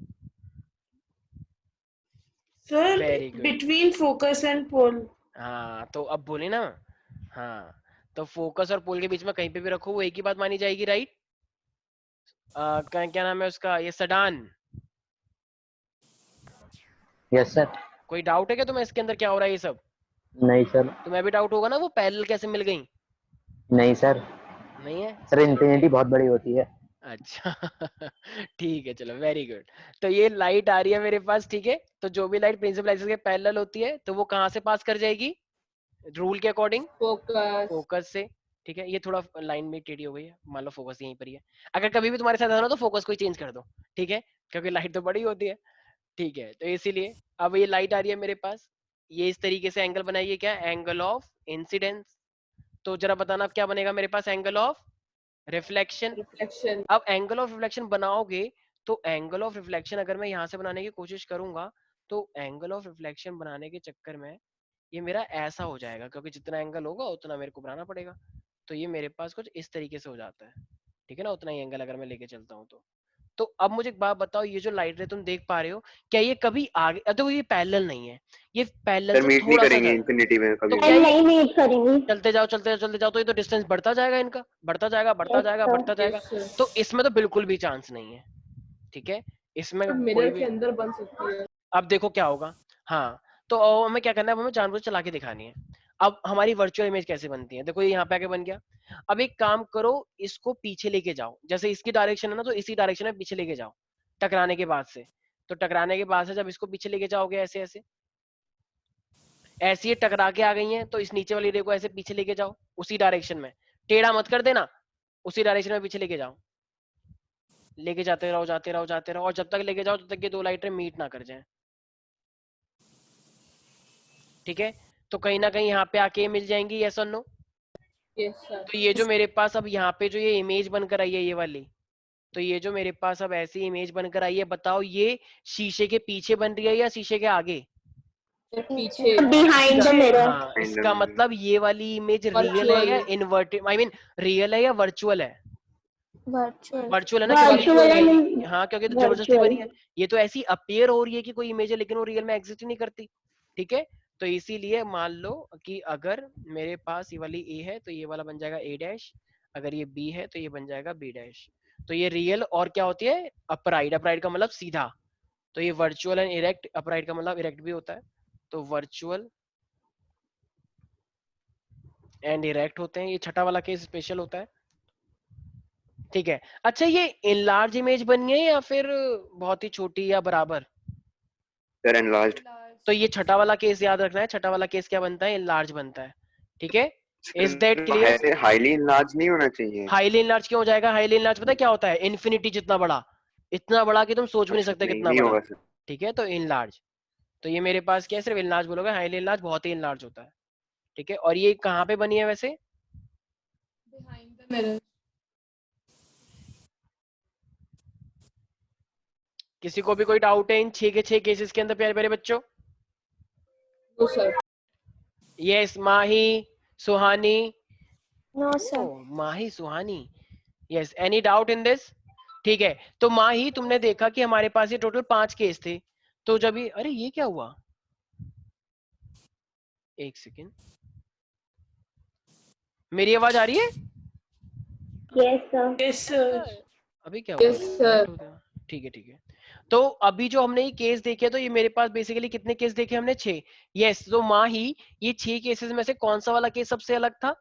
Sir very good. Between focus and pole. हाँ तो अब बोले ना, हाँ, तो फोकस और पोल के बीच में कहीं पे भी रखो वो एक ही बात मानी जाएगी, राइट? क्या नाम है उसका, ये सडान? Yes sir. कोई डाउट है क्या तुम्हें इसके अंदर क्या हो रहा है ये सब? नहीं सर। तुम्हें भी डाउट होगा ना वो पैरेलल कैसे मिल गई? नहीं सर। नहीं है? सर इन्फिनिटी बहुत बड़ी होती है। अच्छा ठीक है, चलो वेरी गुड। तो ये लाइट आ रही है मेरे पास, ठीक है, तो जो भी लाइट प्रिंसिपल एक्सिस के पैरेलल होती है तो वो कहाँ से पास कर जाएगी रूल के अकॉर्डिंग? फोकस। फोकस से। ठीक है, ये थोड़ा लाइन में टेढ़ी हो गई है, मान लो फोकस यहीं पर ही है। अगर कभी भी तुम्हारे साथ ऐसा हो ना तो फोकस को ही चेंज कर दो, ठीक है, क्योंकि लाइट तो बड़ी होती है। ठीक है, तो इसीलिए अब ये लाइट आ रही है मेरे पास, ये इस तरीके से एंगल बनाइए, क्या एंगल ऑफ इंसिडेंस। तो जरा बताना अब क्या बनेगा मेरे पास, एंगल ऑफ रिफ्लेक्शन। रिफ्लेक्शन। अब एंगल ऑफ रिफ्लेक्शन बनाओगे तो एंगल ऑफ रिफ्लेक्शन अगर मैं यहाँ से बनाने की कोशिश करूंगा तो एंगल ऑफ रिफ्लेक्शन बनाने के चक्कर में ये मेरा ऐसा हो जाएगा, क्योंकि जितना एंगल होगा उतना मेरे को बनाना पड़ेगा। तो ये मेरे पास कुछ इस तरीके से हो जाता है, ठीक है ना, उतना ही एंगल अगर मैं लेके चलता हूँ तो अब मुझे एक बात बताओ, ये जो लाइट रे तुम देख पा रहे हो, क्या ये कभी आगे, देखो ये पैरेलल नहीं है, ये पैरेलल सर से मीट नहीं थोड़ा सा करेंगे ज्यादा, इन्फिनिटी में तो कभी क्या भी। ये नहीं मीट करेंगी। चलते जाओ तो ये तो डिस्टेंस बढ़ता जाएगा इनका, बढ़ता जाएगा बढ़ता यस जाएगा सर। बढ़ता जाएगा। Yes sir. तो इसमें तो बिल्कुल भी चांस नहीं है, ठीक है, इसमें कोई मिरर के भी। अंदर बन सकती है। अब देखो क्या होगा, हाँ, तो हमें क्या करना है, हमें जानबूझ चला के दिखानी है। अब हमारी वर्चुअल इमेज कैसे बनती है, देखो ये यहाँ पे आके बन गया। अब एक काम करो, इसको पीछे लेके जाओ, जैसे इसकी डायरेक्शन है ना तो इसी डायरेक्शन में पीछे लेके जाओ, टकराने के बाद से। तो टकराने के बाद से जब इसको पीछे लेके जाओगे ऐसे ऐसे, ऐसे ही टकरा के आ गई है, तो इस नीचे वाली रे को ऐसे पीछे लेके जाओ उसी डायरेक्शन में, टेढ़ा मत कर देना, उसी डायरेक्शन में पीछे लेके जाओ, लेके जाते रहो जाते रहो जाते रहो, और जब तक लेके जाओ तब तक ये दो लाइटें मीट ना कर जाए, ठीक है। तो कहीं ना कहीं यहाँ पे आके मिल जाएंगी, यस और नो? Yes sir. तो ये जो मेरे पास अब यहाँ पे जो ये इमेज बनकर आई है ये वाली, तो ये जो मेरे पास अब ऐसी इमेज बनकर आई है, बताओ ये शीशे के पीछे बन रही है या शीशे के आगे? पीछे। Behind the mirror. हाँ, इसका मतलब ये वाली इमेज रियल है या virtual. Inverted, I mean real है या वर्चुअल है? वर्चुअल। वर्चुअल है ना, क्योंकि ये वर्चुअल वर्चुअल। एंड हाँ, क्योंकि तो जबरदस्ती वर्चुअल। बनी है, ये तो ऐसी अपेयर हो रही है कि कोई इमेज है लेकिन वो रियल में एग्जिस्ट ही नहीं करती, ठीक है। तो इसीलिए मान लो कि अगर मेरे पास ये वाली ए है तो ये वाला बन जाएगा ए डैश, अगर ये बी है तो ये बन जाएगा बी डैश। तो ये रियल और क्या होती है, अपराइट, अपराइट का मतलब सीधा। तो ये वर्चुअल एंड इरेक्ट, अपराइट का मतलब इरेक्ट भी होता है, तो वर्चुअल एंड इरेक्ट होते हैं, ये छठा वाला केस स्पेशल होता है। ठीक है। अच्छा ये इनलार्ज इमेज बनी है या फिर बहुत ही छोटी या बराबर? Sir enlarged. तो ये छठा वाला केस याद रखना है, छठा वाला केस क्या बनता है? इनलार्ज बनता है। ठीक है, इज दैट क्लियर? ऐसे हाईली इनलार्ज नहीं होना चाहिए। हाईली इनलार्ज क्यों हो जाएगा? हाईली इनलार्ज पता है क्या होता है? इन्फिनिटी जितना बड़ा, इतना बड़ा कि तुम सोच भी नहीं अच्छा सकते नहीं कितना नहीं बड़ा। होगा सर। ठीक है, तो इनलार्ज। तो ये मेरे पास क्या है? सिर्फ इनलार्ज बोलोगे, हाईली इनलार्ज बहुत ही इनलार्ज होता है। ठीक है, और ये कहाँ पे बनी है वैसे? Behind the mirror. किसी को भी कोई डाउट है इन 6 के 6 केसेस के अंदर प्यारे प्यारे बच्चों? No sir. Yes, Mahi, Suhani. No sir. Mahi, Suhani, yes, any doubt in this? ठीक है, तो माही तुमने देखा कि हमारे पास ये टोटल 5 केस थे। तो जब ये, अरे ये क्या हुआ? एक सेकेंड, मेरी आवाज आ रही है? Yes sir. Yes sir. अभी क्या हुआ? Yes sir. ठीक है, ठीक है। तो अभी जो हमने ये केस देखे, तो ये मेरे पास बेसिकली कितने केस देखे हमने? 6। यस, तो माही ये 6 केसेस में से कौन सा वाला केस सबसे अलग था?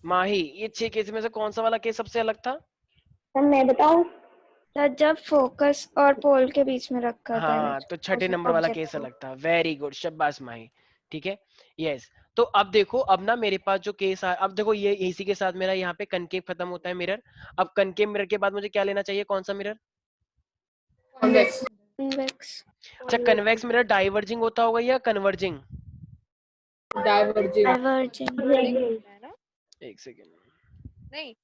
माही ये 6 केस में से कौन सा वाला केस सबसे अलग था? सर मैं बताऊं? सर जब फोकस और पोल के बीच में रखा था हाँ, image, तो छठे उसमें नंबर वाला object केस को। अलग था। वेरी गुड, शाबाश माही। ठीक है, यस। तो अब देखो, अब ना मेरे पास जो केस आ, अब देखो ये इसी के साथ मेरा यहाँ पे कनकेव खत्म होता है, मिरर। अब कनकेव मिरर के बाद मुझे क्या लेना चाहिए? कौन सा मिरर? कॉन्वेक्स। Convex। अच्छा, कन्वेक्स मिरर डाइवर्जिंग होता होगा या कन्वर्जिंग? डाइवर्जिंग। Diverging। है ना? एक सेकेंड नहीं,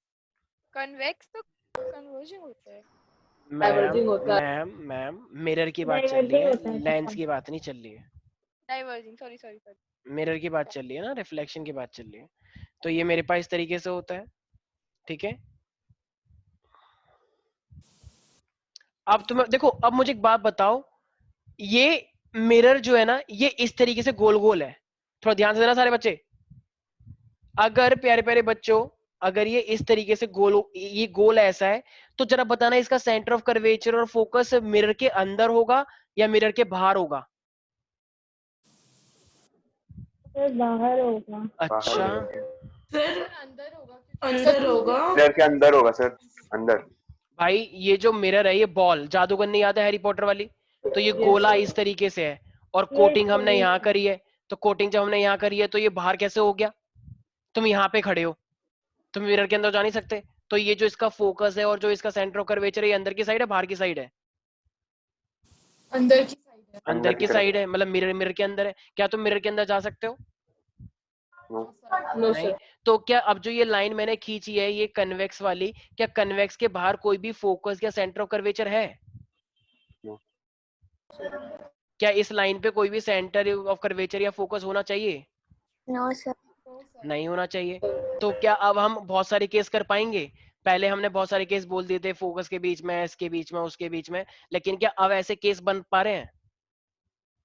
कन्वेक्स तो कन्वर्जिंग होता है। डाइवर्जिंग होता है। मैम मैम मिरर की बात चल रही है, लेंस की बात नहीं चल रही है। Diverging, sorry sorry sorry. Mirror की बात चल रही है ना, रिफ्लेक्शन की बात चल रही है। तो ये मेरे पास इस तरीके से होता है। ठीक है, अब तुम्हें देखो, अब मुझे एक बात बताओ, ये मिरर जो है ना, ये इस तरीके से गोल गोल है। थोड़ा ध्यान से देना सारे बच्चे। अगर प्यारे प्यारे बच्चों, अगर ये इस तरीके से गोल, ये गोल ऐसा है, तो जरा बताना इसका सेंटर ऑफ कर्वेचर और फोकस मिरर के अंदर होगा या मिरर के बाहर होगा? बाहर होगा। अच्छा, सर अंदर होगा क्योंकि अंदर होगा। मिरर के अंदर होगा सर, अंदर। भाई ये जो मिरर है, ये बॉल जादूगर नहीं याद है हैरी पॉटर वाली? तो ये गोला इस तरीके से है, और कोटिंग हमने यहाँ करी है। तो कोटिंग जब हमने यहाँ करी है, तो ये बाहर कैसे हो गया? तुम यहाँ पे खड़े हो, तुम मिरर के अंदर जा नहीं सकते। तो ये जो इसका फोकस है और जो इसका सेंटर ऑफ कर्वेचर है, ये अंदर की साइड है बाहर की साइड है? अंदर की साइड है। अंदर की तरफ। साइड है, मतलब मिरर मिरर के अंदर है। क्या तुम मिरर के अंदर जा सकते हो? नो नहीं। सर। तो क्या अब जो ये लाइन मैंने खींची है, ये कन्वेक्स वाली, क्या कन्वेक्स के बाहर कोई भी फोकस या सेंटर ऑफ कर्वेचर है? No. क्या इस लाइन पे कोई भी सेंटर ऑफ कर्वेचर या फोकस होना चाहिए? No sir. नहीं होना चाहिए। तो क्या अब हम बहुत सारे केस कर पाएंगे? पहले हमने बहुत सारे केस बोल दिए थे, फोकस के बीच में, इसके बीच में, उसके बीच में, लेकिन क्या अब ऐसे केस बन पा रहे हैं?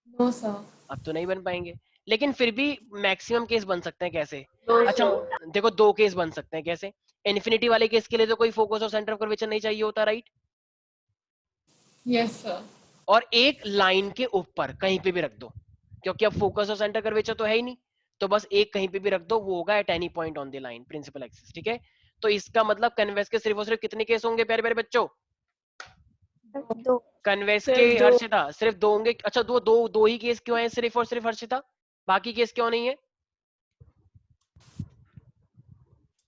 No sir. अब तो नहीं बन पाएंगे, लेकिन फिर भी मैक्सिमम केस बन सकते हैं। कैसे? नो अच्छा, सर। देखो 2 केस बन सकते हैं। कैसे? इन्फिनिटी वाले केस के लिए तो कोई फोकस और सेंटर ऑफ कर्वेचर नहीं चाहिए होता, राइट? Yes sir. और एक लाइन के ऊपर कहीं पे भी रख दो, क्योंकि अब फोकस और सेंटर कर्वेचर तो है ही नहीं, तो बस एक कहीं पे भी रख दो, वो होगा at any point on the line principal axis. ठीक है, तो इसका मतलब कन्वेक्स के सिर्फ और सिर्फ कितने केस होंगे प्यारे प्यारे बच्चों? दो। कन्वेक्स सर, के दो। हर्षिता सिर्फ 2 होंगे। अच्छा, दो दो दो ही केस क्यों है सिर्फ और सिर्फ हर्षिता? बाकी केस क्यों नहीं है?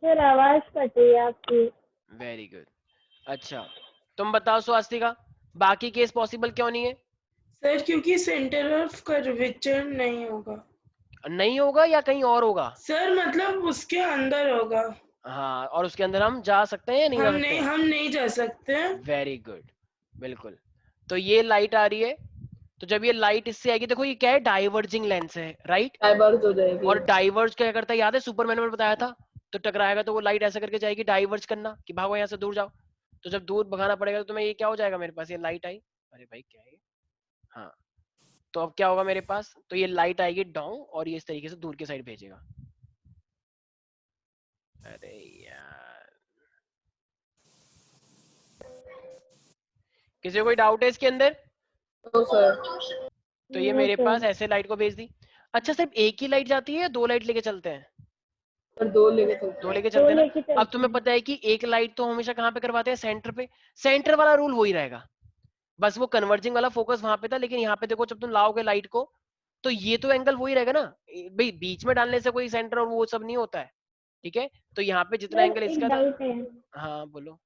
सर आवाज कट रही है आपकी। Very good. अच्छा, तुम बताओ स्वास्तिका, बाकी केस पॉसिबल क्यों नहीं है? सर क्योंकि सेंटर ऑफ कर्वेचर नहीं होगा। नहीं होगा या कहीं और होगा? सर मतलब उसके अंदर होगा। हाँ, और उसके अंदर हम जा सकते हैं या नहीं जा सकते? हम नहीं जा सकते। वेरी गुड, बिल्कुल। तो ये लाइट आ रही है, तो जब ये लाइट इससे आएगी, देखो ये क्या है? डाइवर्जिंग लेंस है, राइट? डाइवर्ज हो जाएगी। और डाइवर्ज क्या करता है याद है? सुपरमैन ने बताया था, तो टकराएगा तो वो लाइट ऐसा करके जाएगी, डाइवर्ज करना कि भागो यहाँ से दूर जाओ। तो जब दूर भगाना पड़ेगा तो तुम्हें ये क्या हो जाएगा? मेरे पास ये लाइट आई, अरे भाई क्या है ये? हाँ, तो अब क्या होगा मेरे पास? तो ये लाइट आएगी डाउन और ये इस तरीके से दूर की साइड भेजेगा। अरे यार, किसी को कोई डाउट है इसके अंदर? No sir. तो ये मेरे पास ऐसे लाइट को भेज दी। अच्छा, सिर्फ एक ही लाइट जाती है या 2 लाइट लेके चलते हैं? और 2 लेके चलते दो हैं। लेके दो चलते हैं ना। लेके अब चलते तुम्हें हैं। पता है कि एक लाइट तो हमेशा कहाँ पे करवाते हैं, सेंटर पे। सेंटर वाला रूल वही रहेगा, बस वो कन्वर्जिंग वाला फोकस वहां पे था, लेकिन यहाँ पे देखो जब तुम लाओगे लाइट को तो ये तो एंगल वही रहेगा ना भाई, बीच में डालने से कोई सेंटर और वो सब नहीं होता है, ठीक है। तो यहाँ पे जितना सर एंगल एक इसका था, डाउट है हाँ बोलो।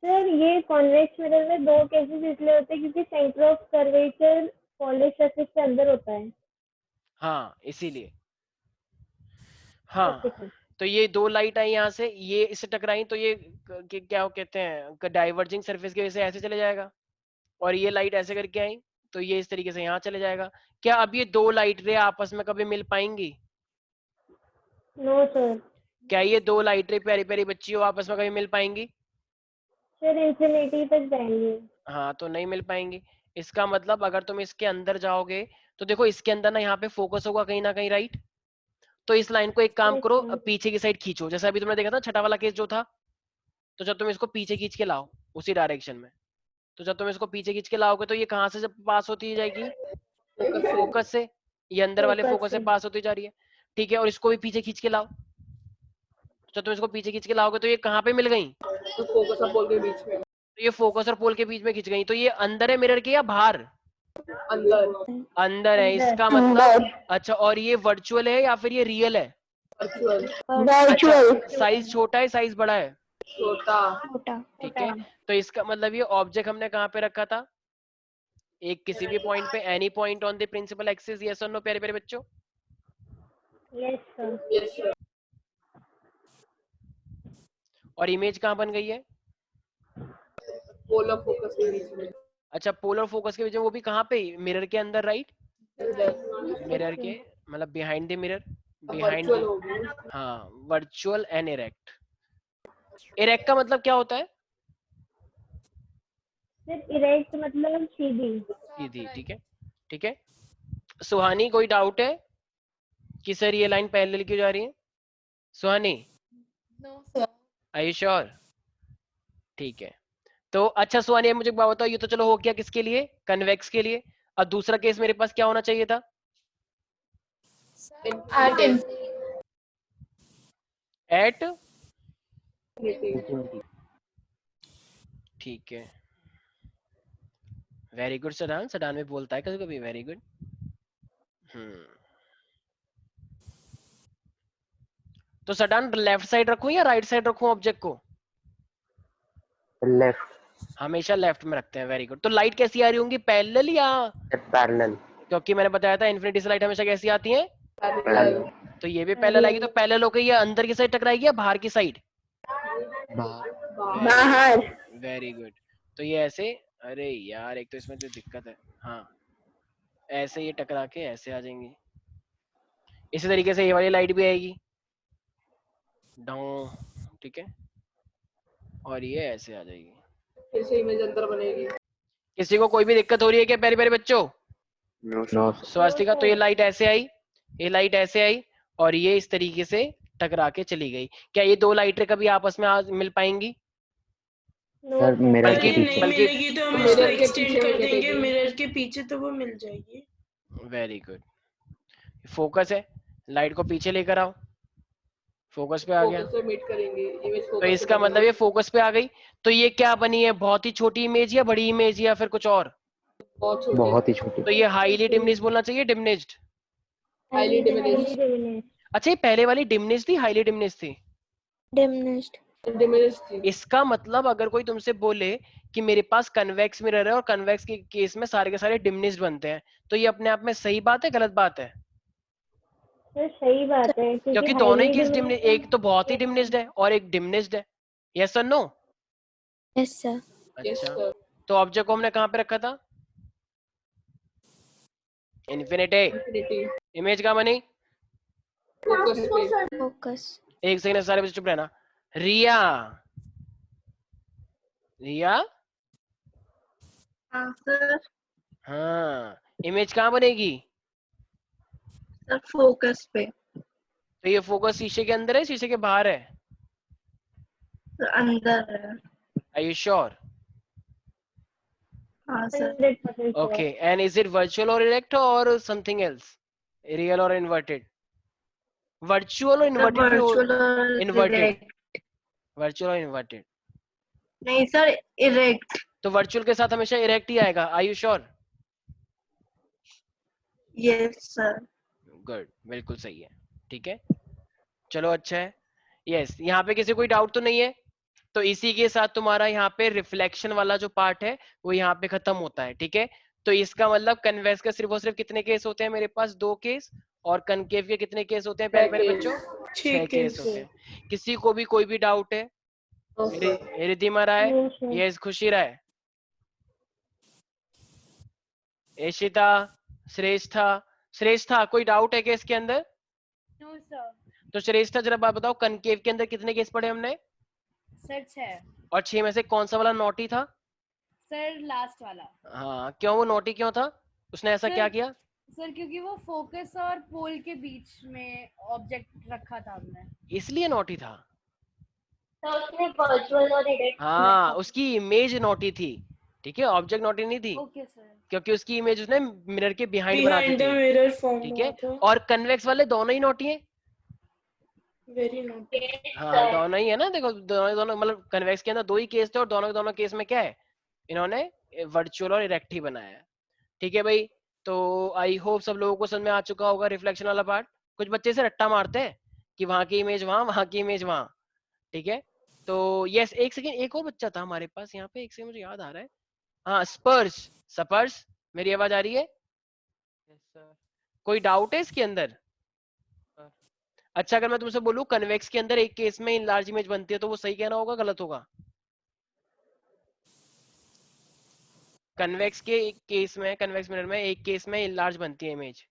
सर, ये कॉन्वेक्स मिरर में 2 केसेस इसलिए होते हैं क्योंकि centre of curvature polish surface के अंदर होता है। हाँ इसीलिए, हाँ। Okay sir. तो ये 2 लाइट आई यहाँ से, ये इससे टकराई तो ये क्या कहते हैं, डाइवर्जिंग सरफेस की वजह से ऐसे चले जाएगा, और ये लाइट ऐसे करके आई तो ये इस तरीके से यहाँ चले जाएगा। क्या अब ये 2 लाइट रे आपस में कभी मिल पाएंगी? No sir. क्या ये 2 लाइट रे प्यारी प्यारी बच्चियों आपस में कभी मिल पाएंगी? सर इंफिनिटी तक जाएंगे। हाँ तो नहीं मिल पाएंगी। इसका मतलब अगर तुम इसके अंदर जाओगे तो देखो इसके अंदर ना यहाँ पे फोकस होगा कहीं ना कहीं, राइट। तो इस लाइन को एक काम करो, अब पीछे की साइड खींचो, जैसे अभी तुमने देखा था छठा वाला केस जो था। तो जब तुम इसको पीछे खींच के लाओ उसी डायरेक्शन में, तो जब तुम इसको पीछे खींच के लाओगे तो ये कहाँ से जब पास होती जाएगी, फोकस से। फोकस से। ये अंदर वाले फोकस फोकस से से। पास होती जा रही है, ठीक है। और इसको भी पीछे खींच के लाओ, जब तुम इसको पीछे खींच के लाओगे तो ये कहाँ पे मिल गई, तो फोकस और पोल के बीच में। तो ये फोकस और पोल के बीच में खिंच गई। तो ये अंदर है मिरर के या बाहर? अंदर। अंदर है, अंदर। इसका मतलब अच्छा। और ये वर्चुअल है या फिर ये रियल है? वर्चुअल। अच्छा, साइज छोटा है साइज बड़ा है? छोटा। छोटा। ठीक है। तो इसका मतलब ये ऑब्जेक्ट हमने कहाँ पे रखा था, एक किसी भी पॉइंट पे, any point on the principal axis, yes और नो प्यारे प्यारे बच्चों? Yes sir. Yes sir. और इमेज कहाँ बन गई है? पोल और फोकस के बीच में। अच्छा, पोलर फोकस के बीच में, वो भी कहाँ पे, मिरर के अंदर, राइट। इधर। मिरर के मतलब बिहाइंड द मिरर, अब बिहाइंड वर्चुअल द, होगी। हाँ वर्चुअल एंड इरेक्ट। इरेक्ट का मतलब क्या होता है? सर इरेक्ट मतलब सीधी। सीधी, ठीक है ठीक है। सुहानी कोई डाउट है कि सर ये लाइन पैरेलल क्यों जा रही है? Suhani, no sir. Are you sure? ठीक है। तो अच्छा सुहानी, मुझे बात बताओ, ये तो चलो हो गया किसके लिए, कन्वेक्स के लिए। अब दूसरा केस मेरे पास क्या होना चाहिए था? At at, Infinity। ठीक है। वेरी गुड सडान, सडान में बोलता है कभी कभी, वेरी गुड। तो सडान लेफ्ट साइड रखूं या राइट साइड रखूं ऑब्जेक्ट को? लेफ्ट। हमेशा लेफ्ट में रखते हैं, वेरी गुड। तो लाइट कैसी आ रही होंगी, पैरेलल या? पैरेलल। क्योंकि मैंने बताया था इन्फिनिटी से लाइट हमेशा कैसी आती है, पैरेलल। तो ये भी पैरेलल आएगी। तो पैरेलल होकर ये अंदर की साइड टकराएगी या बाहर की साइड? बाहर। Very good. तो ये ऐसे, अरे यार एक तो इसमें जो दिक्कत है, हाँ ऐसे ये टकरा के ऐसे आ जाएंगी। इसी तरीके से ये वाली लाइट भी आएगी डाउन, ठीक है, और ये ऐसे आ जाएगी। फिर से इमेज अंदर बनेगी। किसी को कोई भी दिक्कत हो रही है क्या प्यारे प्यारे बच्चों? नो नो स्वास्तिका, तो ये लाइट ऐसे आई, ये लाइट ऐसे आई, और ये इस तरीके से टकरा के चली गई। क्या ये 2 लाइटें कभी आपस में आज मिल पाएंगी? सर मिरर अगर के ये बल्कि नहीं पीछे। मिलेगी तो हम तो इसको मिरर के एक्सटेंड पीछे कर होनी देंगे, चाहिए। मिरर के पीछे तो वो मिल जाएगी। Very good. फोकस है, लाइट को पीछे लेकर आओ, फोकस पे आ गया। फोकस से मीट करेंगे, इमेज तो फोकस इसका मतलब ये फोकस पे आ गई। तो ये क्या बनी है, बहुत ही छोटी इमेज या बड़ी इमेज या फिर कुछ और? बहुत छोटी। बहुत ही छोटी। तो ये हाईली डिमिनिश्ड बोलना चाहिए, डिमिनिश्ड? Highly diminished. अच्छा, ये पहले वाली डिमिनिश्ड थी, हाईली डिमिनिश्ड थी? डिमिनिश्ड। डिमिनिश्ड थी। इसका मतलब अगर कोई तुमसे बोले कि मेरे पास कन्वेक्स मिरर है और कन्वेक्स के केस में सारे के सारे डिमिनिश्ड बनते हैं, तो ये अपने आप में सही बात है, गलत बात है? सर सही बात है क्योंकि दोनों ही केस डिमिनिश्ड, एक तो बहुत ही डिमिनिश्ड है और एक डिमिनिश्ड है, यस और नो? Yes sir. यस अच्छा, सर। तो ऑब्जेक्ट को हमने कहाँ पे रखा था, इन्फिनिटी। इंफिनिटी। इमेज कहाँ बनी? फोकस पे। फोकस। एक सेकंड सारे बच्चे चुप रहना। रिया, रिया, हाँ सर। हाँ इमेज कहाँ बनेगी? सर फोकस पे। तो ये फोकस शीशे के अंदर है, शीशे के बाहर है? सर अंदर है। Are you sure? हाँ sir. 100% Okay, and is it virtual or erect or something else? Real or inverted? Virtual और इन्वर्टेड भी हो, इन्वर्टेड, वर्चुअल और इन्वर्टेड। नहीं सर, इरेक्ट। तो वर्चुअल के साथ हमेशा इरेक्ट ही आएगा। Are you sure? Yes sir. Good, बिल्कुल सही है। ठीक है, चलो अच्छा है। यस, यहाँ पे किसी कोई डाउट तो नहीं है? तो इसी के साथ तुम्हारा यहाँ पे रिफ्लेक्शन वाला जो पार्ट है वो यहाँ पे खत्म होता है। ठीक है, तो इसका मतलब कन्वेक्स का सिर्फ और सिर्फ कितने केस होते हैं मेरे पास? 2 केस। और कनकेव के कितने केस होते हैं प्यारे प्यारे बच्चों? 6 केस होते हैं। किसी को भी कोई भी डाउट है? रिद्धिमा राय, यस, खुशी राय, एशिता, श्रेष्ठा, कोई डाउट है क्या इसके अंदर? No sir. तो श्रेष्ठा जरा बात बताओ, कनकेव के अंदर कितने केस पढ़े हमने? सर 6। और 6 में से कौन सा वाला नोटी था? सर लास्ट वाला। हाँ, क्यों वो नोटी क्यों था? उसने ऐसा क्या किया? सर क्योंकि वो फोकस और पोल के बीच में ऑब्जेक्ट रखा था हमने, इसलिए नोटी था। तो उसने वर्चुअल और इरेक्ट। हाँ, उसकी इमेज नोटी थी। ठीक है, ऑब्जेक्ट नोटी नहीं थी, ओके सर। क्योंकि उसकी इमेज उसने मिरर के बिहाइंड बना दी बिहाइंड द थी। मिरर फॉर्म ठीक हुआ है, था। और कन्वेक्स वाले दोनों ही नोटी हैं। Very naughty. हाँ, दोनों ही है ना। देखो, दोनों मतलब कन्वेक्स के अंदर 2 ही केस थे और दोनों के दोनों केस में क्या है, इन्होंने वर्चुअल और इरेक्ट ही बनाया है। ठीक है भाई, तो आई होप सब लोगों को समझ में आ चुका होगा रिफ्लेक्शन वाला पार्ट। कुछ बच्चे से रट्टा मारते हैं कि वहां की इमेज वहां, वहां की इमेज वहां। ठीक है, तो यस, एक सेकंड, एक और बच्चा था हमारे पास यहाँ पे, एक सेकंड मुझे याद आ रहा है। हाँ, सपर्स, मेरी आवाज आ रही है? कोई डाउट है इसके अंदर? अच्छा, अगर मैं तुमसे बोलूं कन्वेक्स के अंदर एक केस में इनलार्ज इमेज बनती है, तो वो सही कहना होगा, गलत होगा? कन्वेक्स के एक केस में, कन्वेक्स मिरर में एक केस में इनलार्ज बनती है इमेज।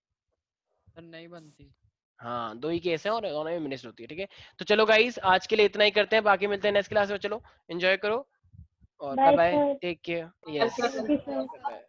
नहीं बनती। हाँ, 2 ही केस हैं और दोनों में मिनिस्ट होती है। ठीक है, तो चलो गाइस, आज के लिए इतना ही करते हैं, बाकी मिलते हैं नेक्स्ट क्लास में। चलो एंजॉय करो और bye bye, take care. Yes, thank you sir.